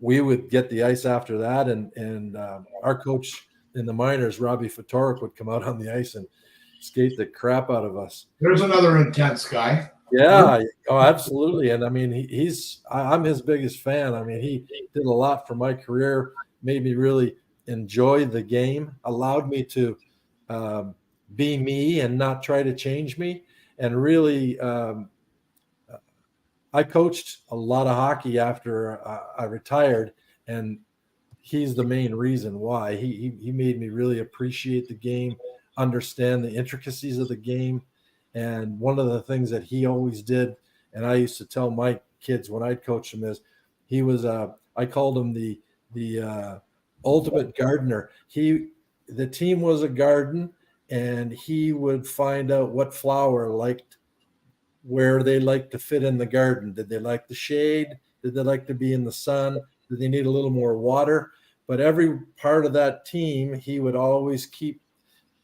we would get the ice after that. And our coach in the minors, Robbie Fatorik, would come out on the ice and skate the crap out of us. There's another intense guy. Yeah. Oh, absolutely. And I mean, I'm his biggest fan. I mean, he did a lot for my career, made me really enjoy the game, allowed me to be me and not try to change me. And really, I coached a lot of hockey after I retired, and he's the main reason why. He made me really appreciate the game, understand the intricacies of the game. And one of the things that he always did, and I used to tell my kids when I'd coach him, is he was I called him the ultimate gardener. The team was a garden, and he would find out what flower liked where they like to fit in the garden. Did they like the shade? Did they like to be in the sun? Did they need a little more water? But every part of that team, he would always keep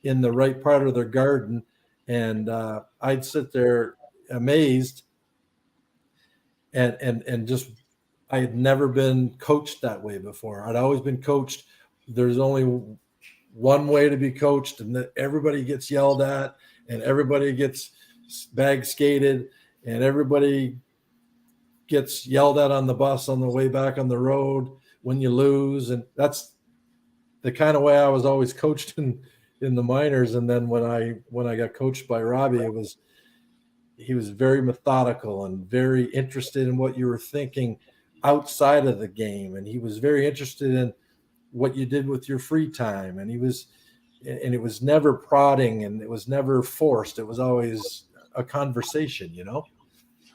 in the right part of their garden. And I'd sit there amazed and just, I had never been coached that way before. I'd always been coached. There's only one way to be coached, and that everybody gets yelled at, and everybody gets bag skated, and everybody gets yelled at on the bus on the way back on the road when you lose. And that's the kind of way I was always coached in the minors. And then when I got coached by Robbie, he was very methodical and very interested in what you were thinking outside of the game. And he was very interested in what you did with your free time. And it was never prodding, and it was never forced. It was always a conversation,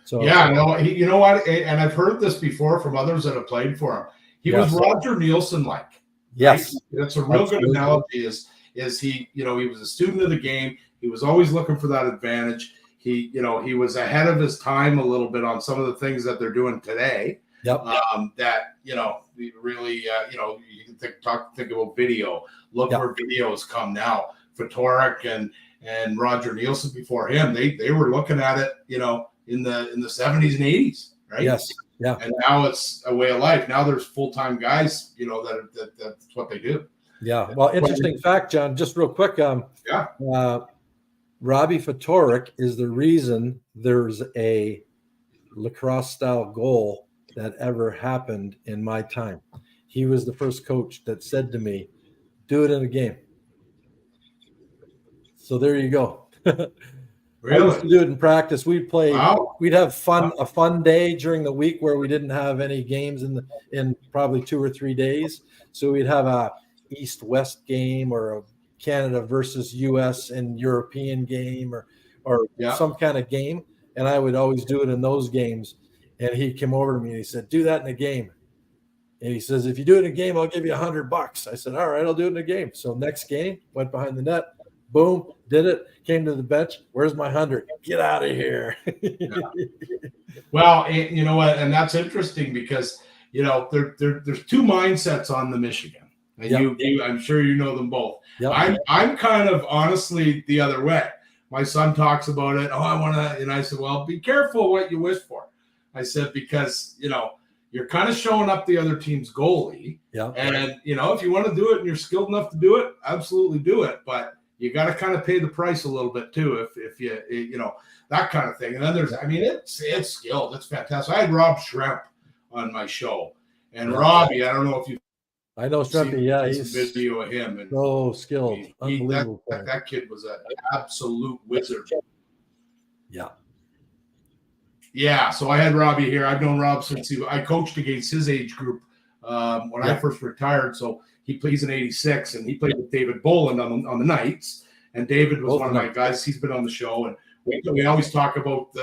So yeah, no, you know what? And I've heard this before from others that have played for him. He was Roger Nielsen-like. Yes. Right? That's a real good analogy is he, he was a student of the game. He was always looking for that advantage. He was ahead of his time a little bit on some of the things that they're doing today. Yep. We really, you can think about video. Look where videos come now. Fatorik and Roger Nielsen before him, they were looking at it, in the 70s and 80s, right? Yes. Yeah. And now it's a way of life. Now there's full-time guys, that's what they do. Yeah. Well, interesting fact, John, just real quick. Robbie Fatorik is the reason there's a lacrosse style goal that ever happened in my time. He was the first coach that said to me, "Do it in a game." So there you go. Really? I used to do it in practice. We'd play. Wow. We'd have a fun day during the week where we didn't have any games in probably 2 or 3 days. So we'd have a East-West game or a Canada versus U.S. and European game or some kind of game, and I would always do it in those games. And he came over to me and he said, "Do that in a game." And he says, "If you do it in a game, I'll give you $100." I said, "All right, I'll do it in a game." So next game, went behind the net, boom, did it, came to the bench. "Where's my 100? Get out of here." Well, you know what, and that's interesting because there's two mindsets on the Michigan, and you I'm sure you know them both. Yep. I'm kind of honestly the other way. My son talks about it. "Oh, I want to," and I said, "Well, be careful what you wish for." I said, because you're kind of showing up the other team's goalie. Yeah. And if you want to do it and you're skilled enough to do it, absolutely do it. But you got to kind of pay the price a little bit too, if you that kind of thing. And then it's skilled. It's fantastic. I had Rob Schremp on my show, and Robbie, I don't know if you. I know Schrempy. Yeah, he's video of him and so skilled. Unbelievable. That kid was an absolute wizard. Yeah. Yeah, so I had Robbie here. I've known Rob since I coached against his age group when I first retired. So he plays in '86, and he played with David Boland on the Knights. And David was one of my guys. He's been on the show, and we always talk about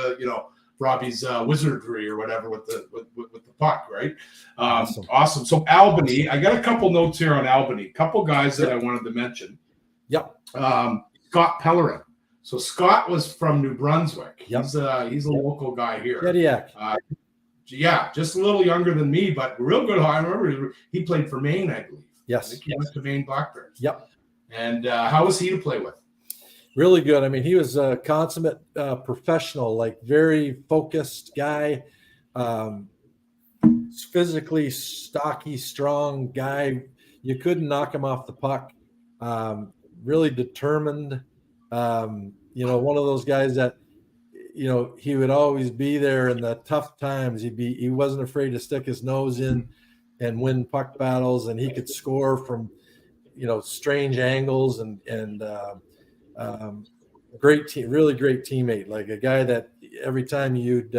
Robbie's wizardry or whatever with the puck, right? Awesome. So Albany, I got a couple notes here on Albany. A couple guys that I wanted to mention. Yep. Scott Pellerin. So Scott was from New Brunswick. Yep. He's a local guy here. Kediac. Just a little younger than me, but real good. I remember he played for Maine, I believe. Yes. I think he went to Maine Blackbirds. Yep. And how was he to play with? Really good. I mean, he was a consummate professional, like very focused guy, physically stocky, strong guy. You couldn't knock him off the puck. Really determined. One of those guys that, he would always be there in the tough times. He wasn't afraid to stick his nose in and win puck battles, and he could score from, strange angles and great team, really great teammate, like a guy that every time you'd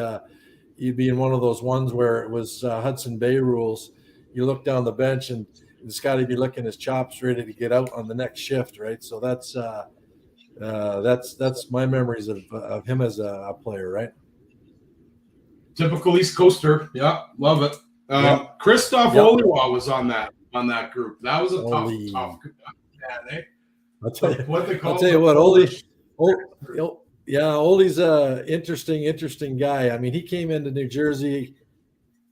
be in one of those ones where it was Hudson Bay rules, you look down the bench and Scotty be licking his chops ready to get out on the next shift. Right. So that's my memories of him as a player, right? Typical East Coaster. Yeah, love it. Christoph Oliwa was on that group. That was a tough man, eh? I'll tell you what they call. I'll tell you what, Yeah, Oldie's a interesting guy. I mean, he came into New Jersey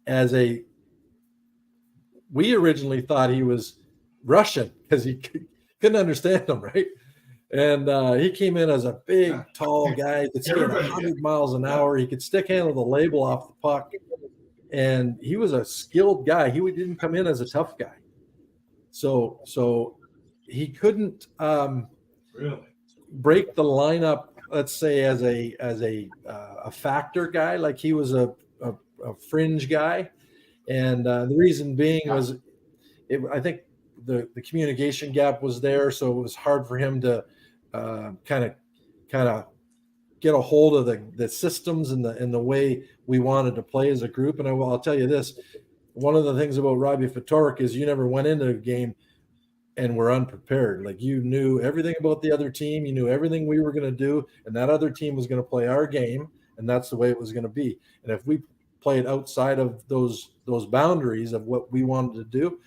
as we originally thought he was Russian because he couldn't understand him, right? And he came in as a big, tall guy that skated Everybody did. 100 miles an Yeah. hour. He could stick handle the label off the puck, and he was a skilled guy. He didn't come in as a tough guy, so he couldn't Really? break the lineup. Let's say as a factor guy, like he was a fringe guy, and the reason being was I think the communication gap was there, so it was hard for him to kind of get a hold of the systems and the way we wanted to play as a group. And I'll tell you this: one of the things about Robbie Fatorik is you never went into a game and were unprepared. Like you knew everything about the other team, you knew everything we were going to do, and that other team was going to play our game, and that's the way it was going to be. And if we played outside of those boundaries of what we wanted to do,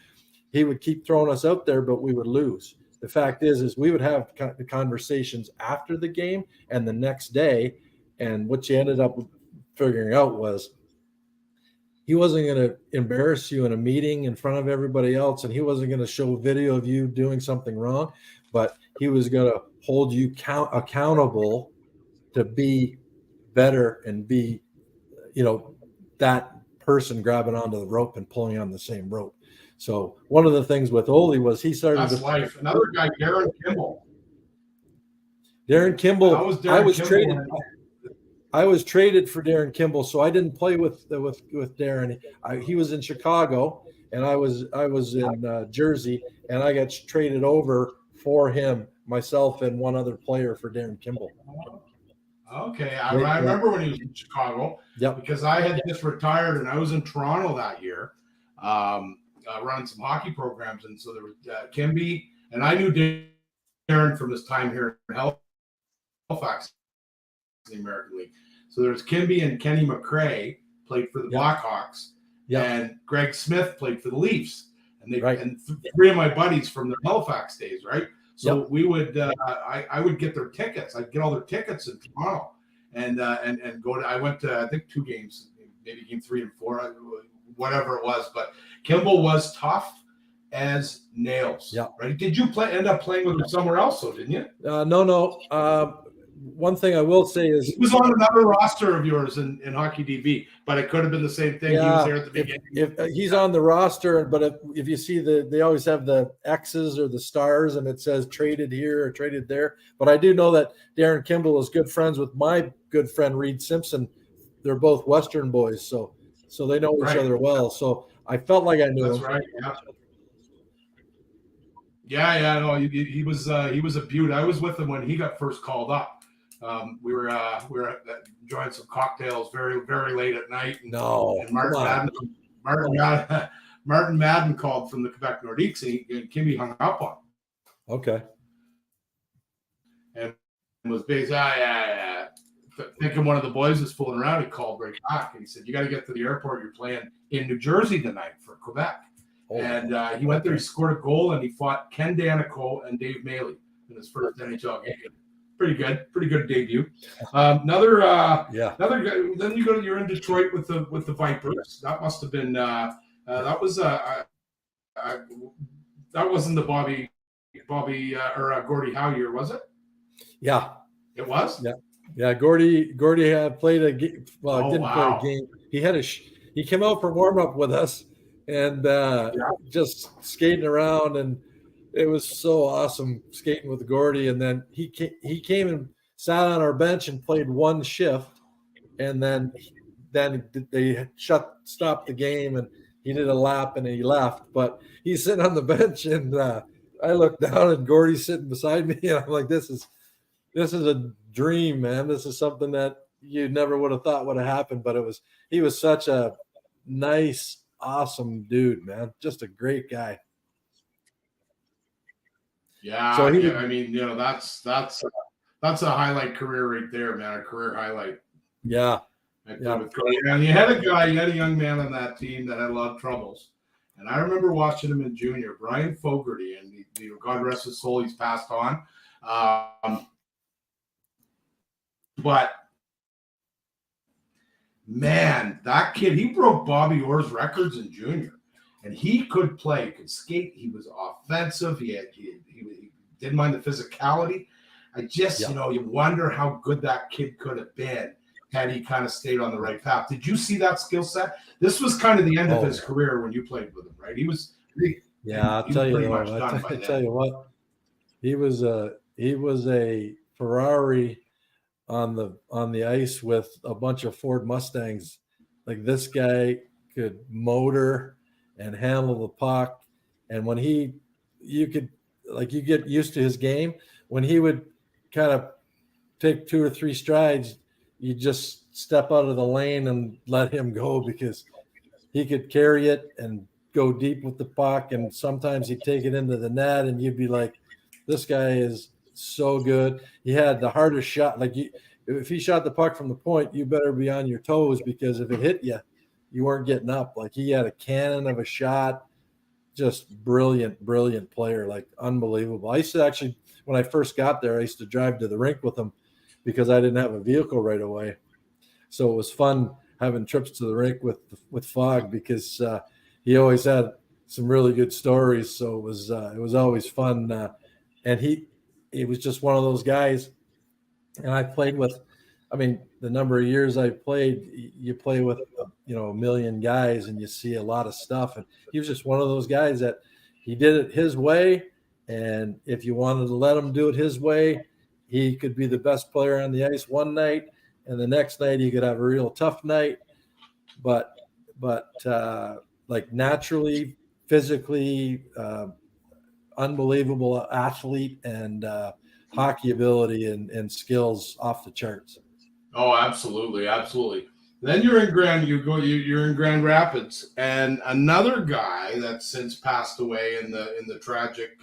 he would keep throwing us out there, but we would lose. The fact is we would have the conversations after the game and the next day, and what you ended up figuring out was he wasn't going to embarrass you in a meeting in front of everybody else, and he wasn't going to show video of you doing something wrong, but he was going to hold you accountable to be better and be, that person grabbing onto the rope and pulling on the same rope. So one of the things with Oli was he started That's life. Another guy, Darren Kimball. Darren Kimball. I was traded for Darren Kimball, so I didn't play with Darren. He was in Chicago, and I was in Jersey, and I got traded over for him, myself and one other player for Darren Kimball. Okay, I remember when he was in Chicago. Yep. Because I had just retired and I was in Toronto that year, running some hockey programs, and so there was Kimby, and I knew Darren from his time here in Halifax, the American League. So there's Kimby and Kenny McRae played for the Blackhawks, and Greg Smith played for the Leafs, and and three of my buddies from the Halifax days, right? So we would, I would get their tickets. I'd get all their tickets in Toronto, and go to. I went to I think 2 games, maybe game 3 and 4, whatever it was. But Kimball was tough as nails. Yeah. Right. Did you end up playing with him somewhere else, though? Didn't you? No. One thing I will say is he was on another roster of yours in Hockey DB, but it could have been the same thing. Yeah, he was there at the beginning. If he's on the roster, but if you see they always have the X's or the stars, and it says traded here or traded there. But I do know that Darren Kimball is good friends with my good friend Reed Simpson. They're both Western boys, so they know each other well. So I felt like I knew him. That's right. Yeah. No, he was a beaut. I was with him when he got first called up. We were enjoying some cocktails very, very late at night. And Martin Madden called from the Quebec Nordiques, and Kimmy hung up on him. Okay. And was basically, thinking one of the boys was fooling around. He called right back and he said, "You got to get to the airport. You're playing in New Jersey tonight for Quebec." He went there. He scored a goal, and he fought Ken Danico and Dave Maley in his first NHL game. Pretty good debut. Another guy. Then you're in Detroit with the Vipers. That must have been that wasn't the Bobby or Gordie Howe year, was it? Yeah, it was. Yeah. Gordie had played a game. Well, didn't play a game. He had he came out for warm up with us and just skating around, and it was so awesome skating with Gordie. And then he came and sat on our bench and played one shift, and then they stopped the game, and he did a lap and he left. But he's sitting on the bench, and I looked down, and Gordie's sitting beside me, and I'm like, this is a dream, man. This is something that you never would have thought would have happened. But he was such a nice, awesome dude, man. Just a great guy. Yeah, so I mean, that's a highlight career right there, man. A career highlight. Yeah. And you had a young man on that team that had a lot of troubles. And I remember watching him in junior, Brian Fogarty, and God rest his soul, he's passed on. But man, that kid, he broke Bobby Orr's records in junior. And he could play, he could skate, he was offensive, he didn't mind the physicality. I just, you wonder how good that kid could have been had he kind of stayed on the right path. Did you see that skill set? This was kind of the end of his career when you played with him, right? He was I'll tell you what, he was a Ferrari on the ice with a bunch of Ford Mustangs. Like, this guy could motor and handle the puck, and when you get used to his game. When he would kind of take 2 or 3 strides, you just step out of the lane and let him go, because he could carry it and go deep with the puck, and sometimes he'd take it into the net, and you'd be like, this guy is so good. He had the hardest shot. Like, if he shot the puck from the point, you better be on your toes, because if it hit you, you weren't getting up. Like, he had a cannon of a shot. Just brilliant player, like, unbelievable. I used to actually, when I first got there, I used to drive to the rink with him because I didn't have a vehicle right away. So it was fun having trips to the rink with Fogg, because he always had some really good stories. So it was always fun. And he was just one of those guys. And I played with, the number of years I played, you play with, a million guys, and you see a lot of stuff. And he was just one of those guys that he did it his way. And if you wanted to let him do it his way, he could be the best player on the ice one night, and the next night he could have a real tough night. But like, naturally, physically, unbelievable athlete, and hockey ability and skills off the charts. Oh, absolutely. Then you're in Grand Rapids, and another guy that's since passed away in the tragic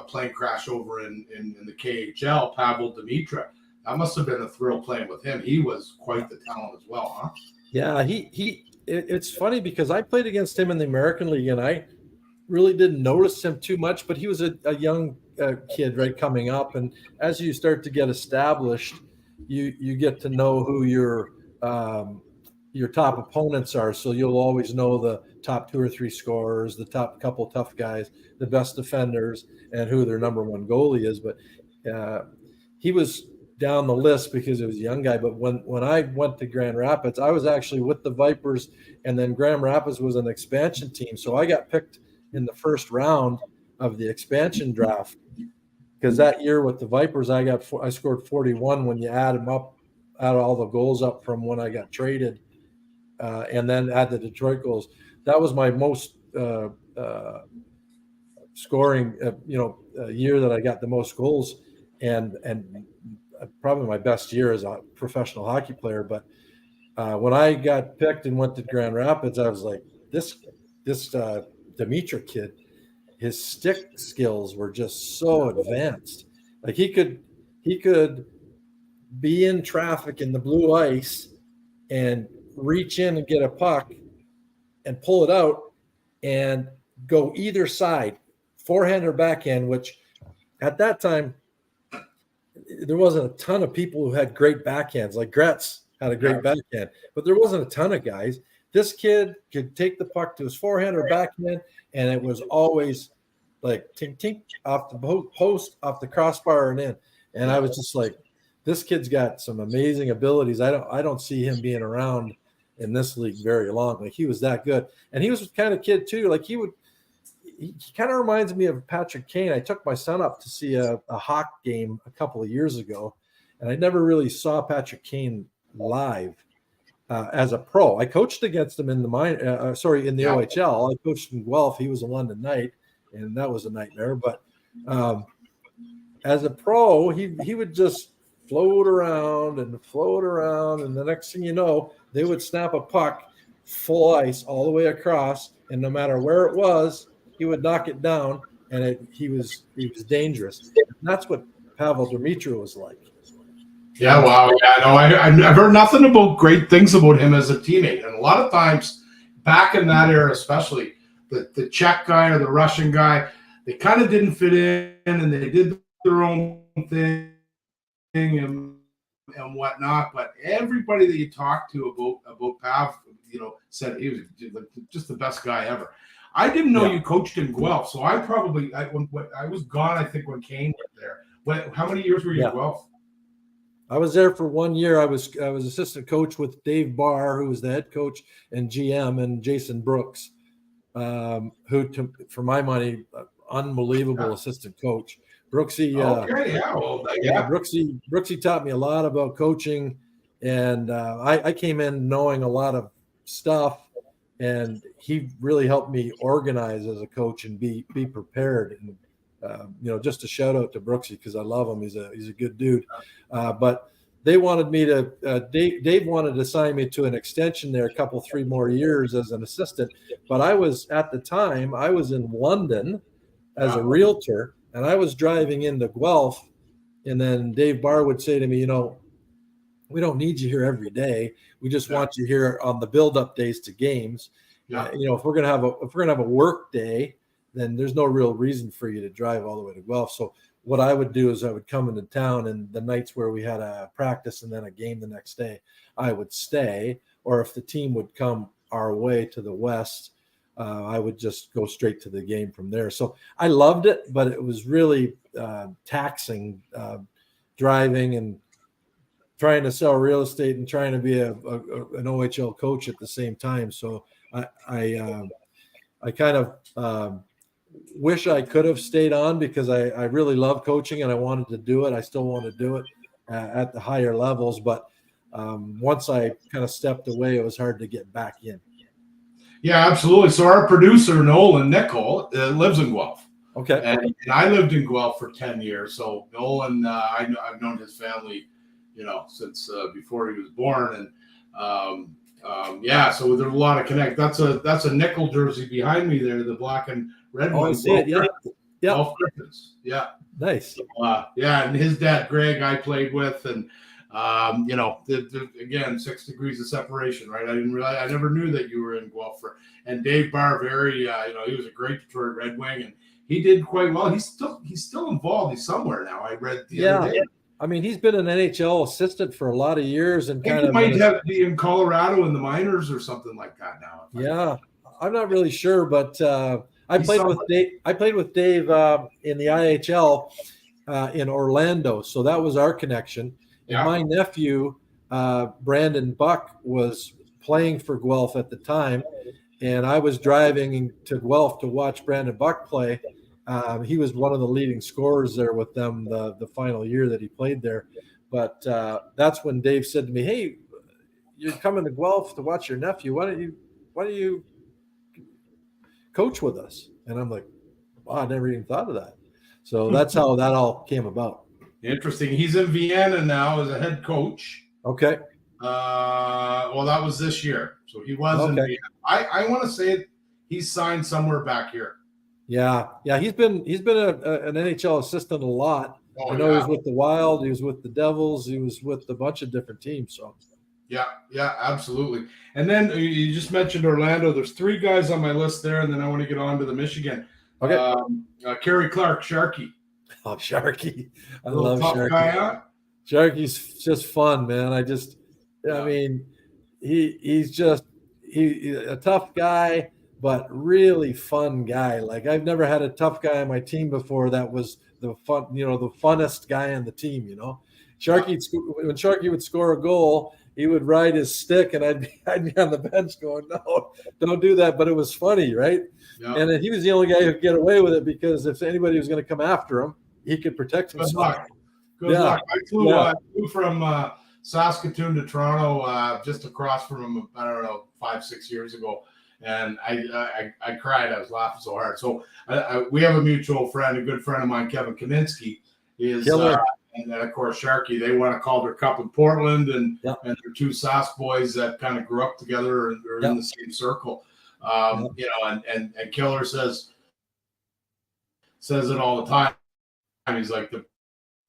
plane crash over in the KHL, Pavel Dimitra. That must have been a thrill playing with him. He was quite the talent as well, huh? Yeah, it's funny because I played against him in the American League, and I really didn't notice him too much, but he was a young kid, right, coming up. And as you start to get established, you get to know who your top opponents are. So you'll always know the top 2 or 3 scorers, the top couple tough guys, the best defenders, and who their number one goalie is. But he was down the list because he was a young guy. But when I went to Grand Rapids, I was actually with the Vipers, and then Grand Rapids was an expansion team. So I got picked in the first round of the expansion draft, because that year with the Vipers, I scored 41 when you add all the goals up from when I got traded, and then add the Detroit goals. That was my most scoring, year that I got the most goals, and probably my best year as a professional hockey player. But when I got picked and went to Grand Rapids, I was like, this Dimitra kid, his stick skills were just so advanced. Like, he could be in traffic in the blue ice and reach in and get a puck and pull it out and go either side, forehand or backhand, which at that time there wasn't a ton of people who had great backhands. Like, Gretz had a great backhand, but there wasn't a ton of guys. This kid could take the puck to his forehand or backhand, and it was always like tink tink off the post, off the crossbar, and in. And I was just like, this kid's got some amazing abilities. I don't see him being around in this league very long. Like, he was that good, and he was the kind of kid too. Like, he kind of reminds me of Patrick Kane. I took my son up to see a Hawk game a couple of years ago, and I never really saw Patrick Kane live. As a pro, I coached against him in the OHL. I coached in Guelph. He was a London Knight, and that was a nightmare. But as a pro, he would just float around, and the next thing you know, they would snap a puck full ice all the way across, and no matter where it was, he would knock it down, and he was dangerous. And that's what Pavel Dimitra was like. Yeah, wow. Yeah, no, I've heard nothing but great things about him as a teammate. And a lot of times, back in that era especially, the Czech guy or the Russian guy, they kind of didn't fit in, and they did their own thing. And and whatnot. But everybody that you talked to about Pav, said he was just the best guy ever. I didn't know you coached in Guelph, so I was gone. I think when Kane went there. How many years were you in Guelph? I was there for 1 year. I was assistant coach with Dave Barr, who was the head coach and GM, and Jason Brooks, who, for my money, unbelievable assistant coach. Brooksy, Brooksy taught me a lot about coaching, and I came in knowing a lot of stuff, and he really helped me organize as a coach and be prepared. And just a shout out to Brooksy because I love him. He's a good dude. But they wanted me to. Dave wanted to sign me to an extension there, 3 more years as an assistant. But I was in London as a realtor, and I was driving into Guelph, and then Dave Barr would say to me, we don't need you here every day. We just want you here on the build-up days to games. Yeah. If we're gonna have a work day, then there's no real reason for you to drive all the way to Guelph. So what I would do is I would come into town, and the nights where we had a practice and then a game the next day, I would stay. Or if the team would come our way to the west, I would just go straight to the game from there. So I loved it, but it was really taxing driving and trying to sell real estate and trying to be an OHL coach at the same time. So I kind of wish I could have stayed on because I really love coaching and I wanted to do it. I still want to do it at the higher levels, but once I kind of stepped away, it was hard to get back in. Yeah, absolutely. So our producer, Nolan Nickel, lives in Guelph. Okay. And I lived in Guelph for 10 years. So Nolan, I've known his family, since before he was born. And so there's a lot of connect. That's a Nickel jersey behind me there, the black and red one. I see it. Yeah. Golf Griffins. Yeah. Nice. So, and his dad, Greg, I played with, and again, 6 degrees of separation, right? I never knew that you were in Guelph. And Dave Barr, he was a great Detroit Red Wing, and he did quite well. He's still involved. He's somewhere now. I read the other day. I mean, he's been an NHL assistant for a lot of years, and he might have be in Colorado in the minors or something like that now. Yeah, I'm not really sure, but I played with Dave in the IHL in Orlando, so that was our connection. And my nephew, Brandon Buck, was playing for Guelph at the time, and I was driving to Guelph to watch Brandon Buck play. He was one of the leading scorers there with them the final year that he played there. But that's when Dave said to me, "Hey, you're coming to Guelph to watch your nephew. Why don't you coach with us?" And I'm like, "Wow, I never even thought of that." So that's how that all came about. Interesting. He's in Vienna now as a head coach. Okay. Well, that was this year. So he was in Vienna. I want to say he's signed somewhere back here. Yeah. He's been an NHL assistant a lot. I know he was with the Wild. He was with the Devils. He was with a bunch of different teams. So. Yeah, absolutely. And then you just mentioned Orlando. There's 3 guys on my list there, and then I want to get on to the Michigan. Okay. Kerry Clark, Sharky. Oh, Sharky. I love Sharky. Guy, huh? Sharky's just fun, man. I mean, he's a tough guy, but really fun guy. Like, I've never had a tough guy on my team before that was the funnest guy on the team, Sharky, when Sharky would score a goal, he would ride his stick, and I'd be on the bench going, "No, don't do that." But it was funny, right? Yeah. And then he was the only guy who could get away with it because if anybody was going to come after him, he could protect himself. Good luck. I flew from Saskatoon to Toronto, just across from him, 5-6 years ago. And I cried. I was laughing so hard. So we have a mutual friend, a good friend of mine, Kevin Kaminsky, and then, of course, Sharky. They won a Calder Cup in Portland, and they're 2 Sask boys that kind of grew up together and are in the same circle. And Killer says it all the time. He's like the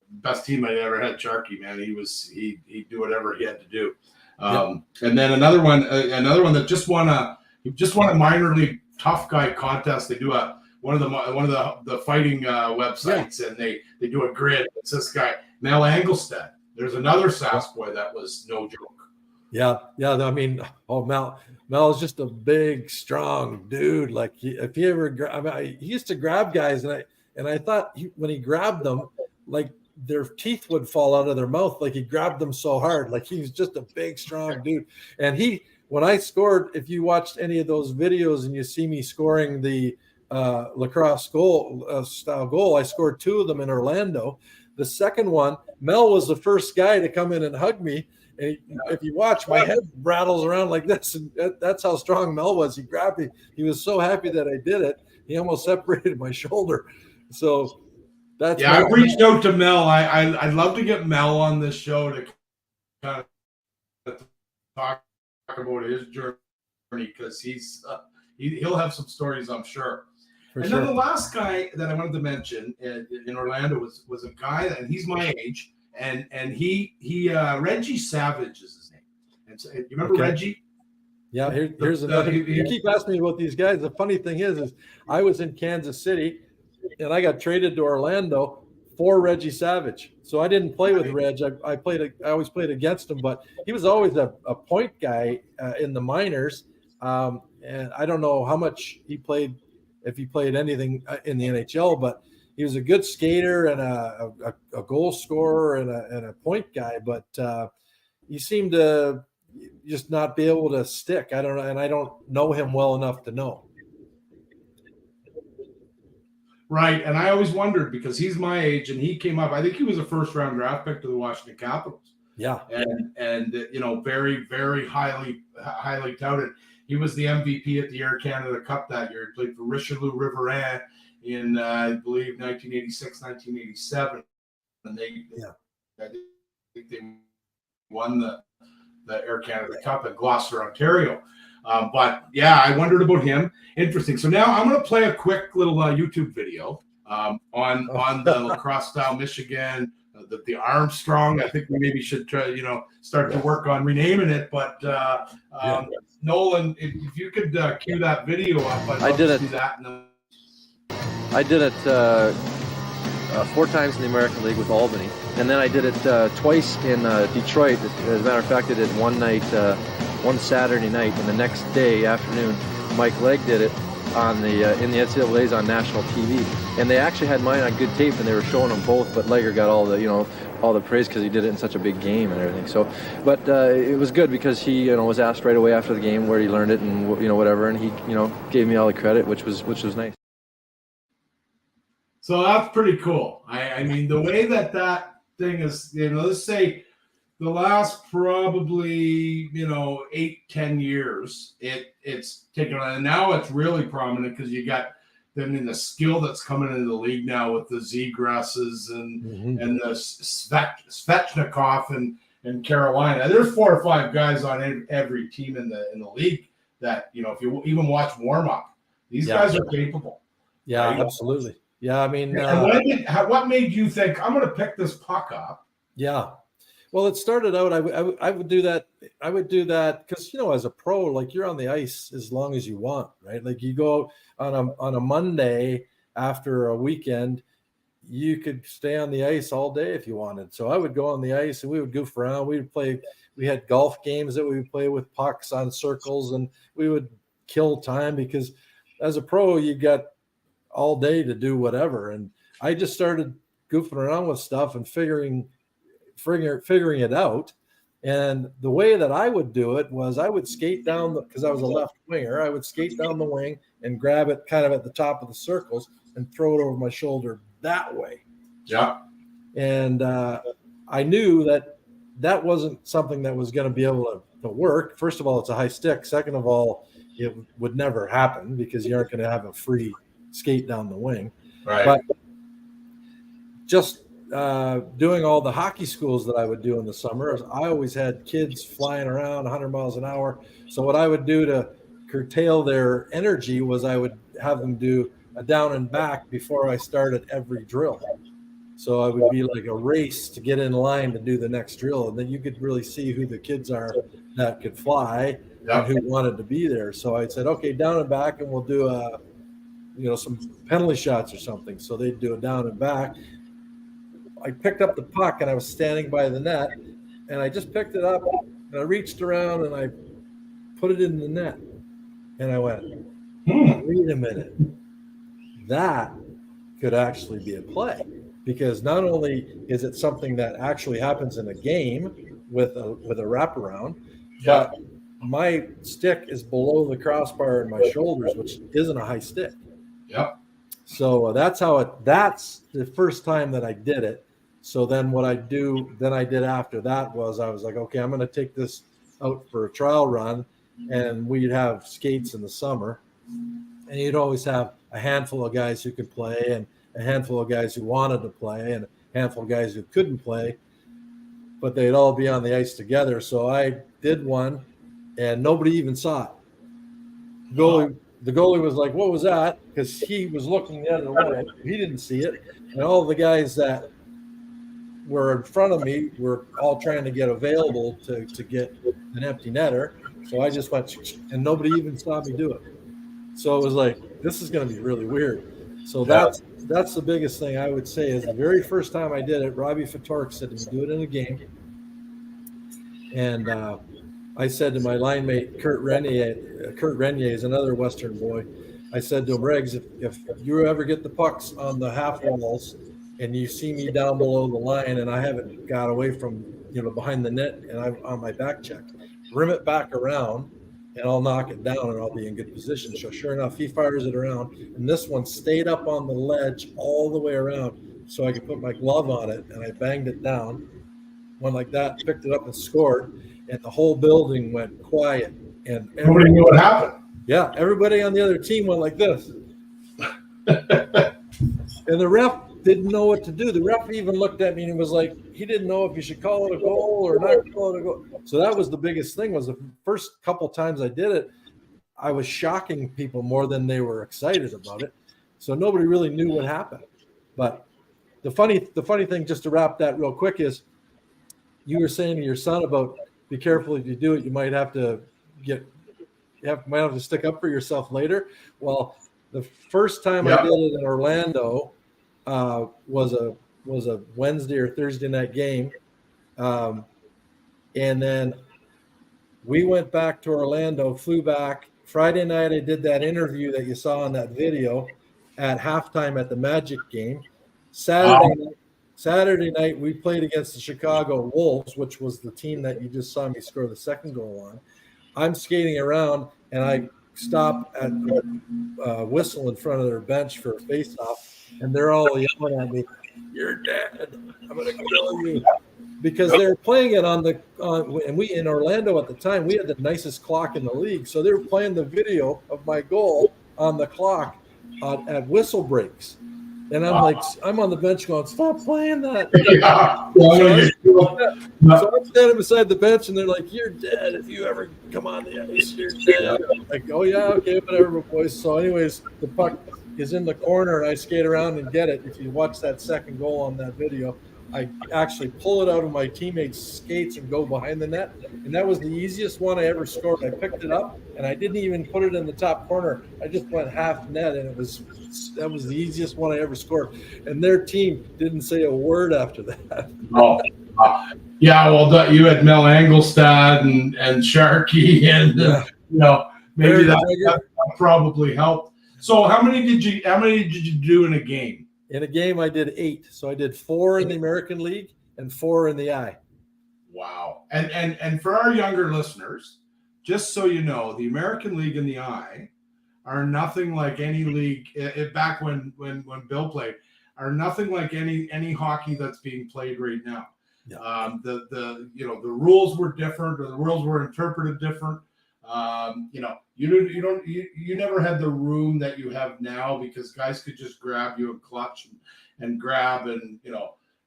best teammate I ever had. Sharky, man, he'd do whatever he had to do. And then another one that just won a minor league tough guy contest. They do one of the fighting websites, and they do a grid. It's this guy, Mel Angelstad. there's another Sask boy that was no joke. Yeah. I mean, Mel is just a big, strong dude. Like if he ever, he used to grab guys, and I thought when he grabbed them, like their teeth would fall out of their mouth. Like he grabbed them so hard. Like he's just a big, strong dude. And when I scored, if you watched any of those videos and you see me scoring the lacrosse style goal, I scored 2 of them in Orlando. The second one, Mel was the first guy to come in and hug me. And if you watch, my head rattles around like this, and that's how strong Mel was. He grabbed me. He was so happy that I did it. He almost separated my shoulder. So that's I reached out to Mel. I'd love to get Mel on this show to kind of talk about his journey, because he'll have some stories, I'm sure. Then the last guy that I wanted to mention in Orlando was a guy, and he's my age. And he Reggie Savage is his name. And so, you remember Reggie? Yeah, here's another. You keep asking me about these guys. The funny thing is I was in Kansas City, and I got traded to Orlando for Reggie Savage. So I didn't play with Reg. I always played against him, but he was always a point guy in the minors. And I don't know how much he played, if he played anything in the NHL, but he was a good skater and a goal scorer and a point guy, but he seemed to just not be able to stick. I don't know, and I don't know him well enough to know. Right, and I always wondered, because he's my age and he came up. I think he was a first-round draft pick to the Washington Capitals. Yeah, and very, very highly touted. He was the MVP at the Air Canada Cup that year. He played for Richelieu Riverain in, I believe, 1986, 1987. And I think they won the Air Canada Cup at Gloucester, Ontario. But I wondered about him. Interesting. So now I'm going to play a quick little YouTube video on the lacrosse style Michigan, the Armstrong. I think we maybe should try, start to work on renaming it. But Nolan, if you could cue that video up, I did it. That. I did it 4 times in the American League with Albany, and then I did it twice in Detroit. As a matter of fact, I did it one Saturday night, and the next day afternoon, Mike Legg did it on in the NCAA's on national TV, and they actually had mine on good tape, and they were showing them both. But Legger got all the praise because he did it in such a big game and everything. So, but it was good because he was asked right away after the game where he learned it and whatever, and he gave me all the credit, which was nice. So that's pretty cool. I mean, the way that thing is, let's say the last probably, 8-10 years, it's taken on. And now it's really prominent because you got the skill that's coming into the league now with the Zegresses and the Svechnikov and Carolina. There's 4 or 5 guys on every team in the league that, if you even watch warm up, these guys are capable. Yeah, right? Absolutely. Yeah, I mean, what made you think I'm going to pick this puck up? Yeah, well, it started out. I would do that. I would do that because as a pro, like you're on the ice as long as you want, right? Like you go on a Monday after a weekend, you could stay on the ice all day if you wanted. So I would go on the ice and we would goof around. We would play. We had golf games that we would play with pucks on circles, and we would kill time because as a pro, you got all day to do whatever. And I just started goofing around with stuff and figuring it out. And the way that I would do it was I would skate down because I was a left winger. I would skate down the wing and grab it kind of at the top of the circles and throw it over my shoulder that way. Yeah. And I knew that wasn't something that was going to be able to work. First of all, it's a high stick. Second of all, it would never happen because you aren't going to have a free skate down the wing. Right. But just doing all the hockey schools that I would do in the summer, I always had kids flying around 100 miles an hour. So what I would do to curtail their energy was I would have them do a down and back before I started every drill. So I would be like a race to get in line to do the next drill. And then you could really see who the kids are that could fly and who wanted to be there. So I said, okay, down and back, and we'll do some penalty shots or something. So they'd do a down and back. I picked up the puck and I was standing by the net, and I just picked it up and I reached around and I put it in the net, and I went, wait a minute, that could actually be a play, because not only is it something that actually happens in a game with a wraparound, but my stick is below the crossbar in my shoulders, which isn't a high stick. Yep. So that's the first time that I did it. So then what I did after that was I was like, okay, I'm going to take this out for a trial run, and we'd have skates in the summer, and you'd always have a handful of guys who could play and a handful of guys who wanted to play and a handful of guys who couldn't play, but they'd all be on the ice together. So I did one, and nobody even saw it. The goalie was like, what was that? Because he was looking the other way. He didn't see it. And all the guys that were in front of me were all trying to get available to get an empty netter. So I just went, and nobody even saw me do it. So it was like, this is going to be really weird. So that's the biggest thing I would say is the very first time I did it, Robbie Fatork said to me, do it in a game. And I said to my line mate, Kurt Renier is another Western boy. I said to him, Regs, if you ever get the pucks on the half walls and you see me down below the line and I haven't got away from, behind the net and I'm on my back check, rim it back around and I'll knock it down and I'll be in good position. So sure enough, he fires it around, and this one stayed up on the ledge all the way around so I could put my glove on it, and I banged it down. Went like that, picked it up and scored, and the whole building went quiet. And Nobody knew what happened. Yeah, everybody on the other team went like this. And the ref didn't know what to do. The ref even looked at me and was like, he didn't know if he should call it a goal or not call it a goal. So that was the biggest thing, was the first couple times I did it, I was shocking people more than they were excited about it. So nobody really knew what happened. But the funny thing, just to wrap that real quick, is you were saying to your son about be careful if you do it, you might have to might have to stick up for yourself later. Well, the first time I did it in Orlando was a Wednesday or Thursday night game, and then we went back to Orlando, flew back. Friday night I did that interview that you saw in that video at halftime at the Magic game. Saturday night we played against the Chicago Wolves, which was the team that you just saw me score the second goal on. I'm skating around and I stop at the whistle in front of their bench for a face-off, and they're all yelling at me, "You're dead! I'm going to kill you!" Because they're playing it and we in Orlando at the time, we had the nicest clock in the league, so they were playing the video of my goal on the clock at whistle breaks. And I'm like, I'm on the bench going, stop playing that. So I'm standing beside the bench, and they're like, you're dead. If you ever come on the ice, you're dead. I'm like, oh, yeah, okay, whatever, boys. So anyways, the puck is in the corner, and I skate around and get it. If you watch that second goal on that video, I actually pull it out of my teammates' skates and go behind the net. And that was the easiest one I ever scored. I picked it up, and I didn't even put it in the top corner. I just went half net, and that was the easiest one I ever scored. And their team didn't say a word after that. Oh, yeah. Well, you had Mel Engelstad and Sharkey, and maybe that probably helped. So, how many did you do in a game? In a game, I did 8. So I did 4 in the American League and 4 in the I. Wow. And for our younger listeners, just so you know, the American League and the I are nothing like any league back when Bill played, are nothing like any hockey that's being played right now. Yeah. The rules were different, or the rules were interpreted different. You never had the room that you have now, because guys could just grab you and clutch and grab and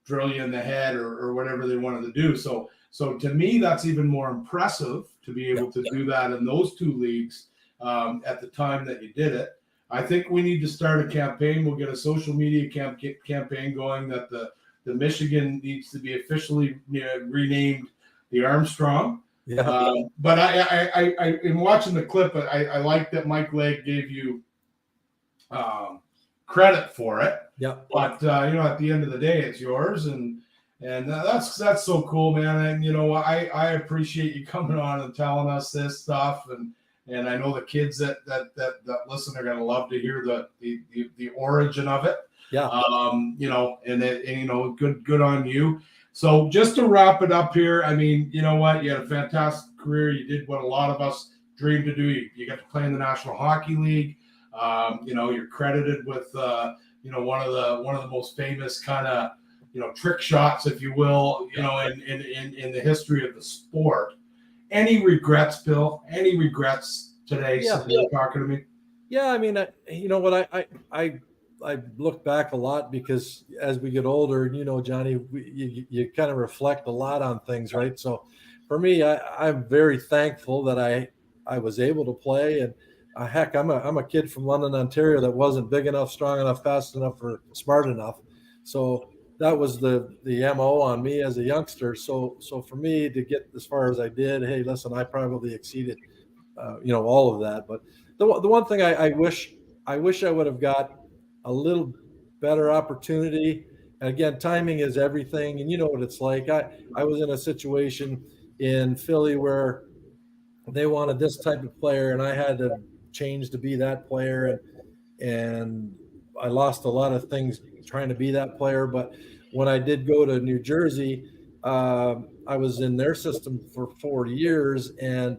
drill you in the head or whatever they wanted to do. So to me, that's even more impressive to be able to do that in those two leagues at the time that you did it. I think we need to start a campaign. We'll get a social media campaign going that the Michigan needs to be officially renamed the Armstrong. Yeah. But I in watching the clip, I like that Mike Legg gave you credit for it. Yeah. But at the end of the day, it's yours, and that's so cool, man. And I appreciate you coming on and telling us this stuff, and I know the kids that listen are gonna love to hear the origin of it. Yeah. Good on you. So just to wrap it up here, I mean, you know what? You had a fantastic career. You did what a lot of us dreamed to do. You got to play in the National Hockey League. You're credited with one of the most famous kind of trick shots, if you will, in the history of the sport. Any regrets, Bill? Any regrets today? Yeah. Since you're talking to me. Yeah, I mean, I look back a lot because as we get older, Johnny, you kind of reflect a lot on things, right? So for me, I'm very thankful that I was able to play. And heck, I'm a kid from London, Ontario that wasn't big enough, strong enough, fast enough, or smart enough. So that was the MO on me as a youngster. So for me to get as far as I did, hey, listen, I probably exceeded, all of that. But the one thing I wish I would have got a little better opportunity. And again, timing is everything. And you know what it's like. I was in a situation in Philly where they wanted this type of player and I had to change to be that player. And I lost a lot of things trying to be that player. But when I did go to New Jersey, I was in their system for 4 years and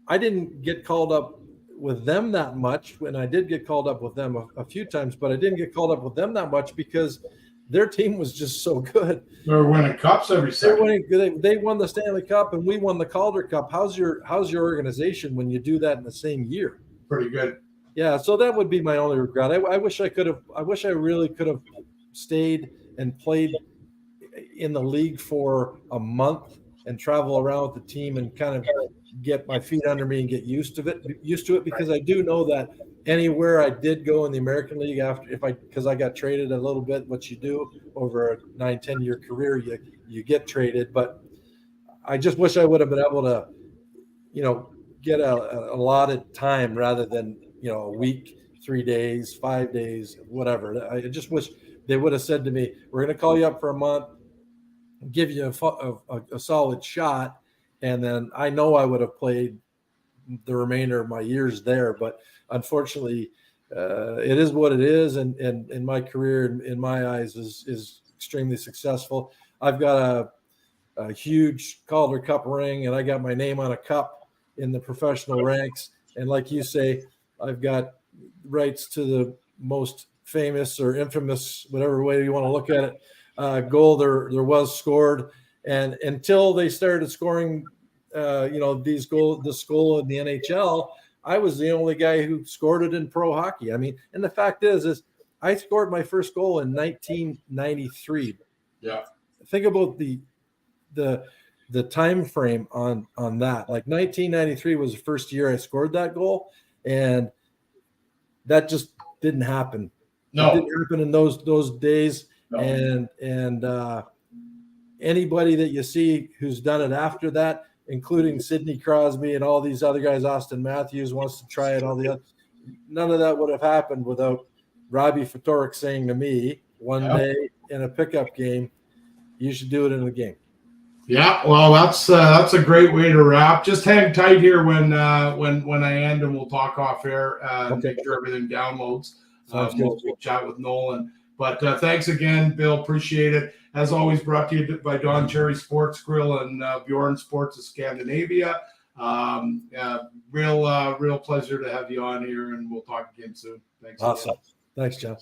I didn't get called up with them that much. When I did get called up with them a few times, but I didn't get called up with them that much because their team was just so good. They're winning cups every second. They won the Stanley Cup and we won the Calder Cup. How's your organization when you do that in the same year? Pretty good. Yeah, so that would be my only regret. I wish I really could have stayed and played in the league for a month and travel around with the team and kind of get my feet under me and get used to it because I do know that anywhere I did go in the American League because I got traded a little bit, what you do over a 9-10 year career, you get traded. But I just wish I would have been able to, get a allotted time rather than, a week, 3 days, 5 days, whatever. I just wish they would have said to me, we're going to call you up for a month, give you a solid shot. And then I know I would have played the remainder of my years there, but unfortunately, it is what it is. And in my career, in my eyes, is extremely successful. I've got a huge Calder Cup ring, and I got my name on a cup in the professional ranks. And like you say, I've got rights to the most famous or infamous, whatever way you want to look at it, goal there was scored. And until they started scoring, this goal in the NHL, I was the only guy who scored it in pro hockey. I mean, and the fact is I scored my first goal in 1993. Yeah. Think about the time frame on that. Like 1993 was the first year I scored that goal, and that just didn't happen. No. It didn't happen in those days. No. And anybody that you see who's done it after that, including Sidney Crosby and all these other guys, Austin Matthews wants to try it, all the other, none of that would have happened without Robbie Fatorik saying to me one day in a pickup game, you should do it in a game. Yeah, well, that's a great way to wrap. Just hang tight here when I end, and we'll talk off air and make sure everything downloads. We'll chat with Nolan. But thanks again, Bill. Appreciate it. As always, brought to you by Don Cherry Sports Grill and Bjorn Sports of Scandinavia. Real pleasure to have you on here, and we'll talk again soon. Thanks. Awesome. Again. Thanks, John.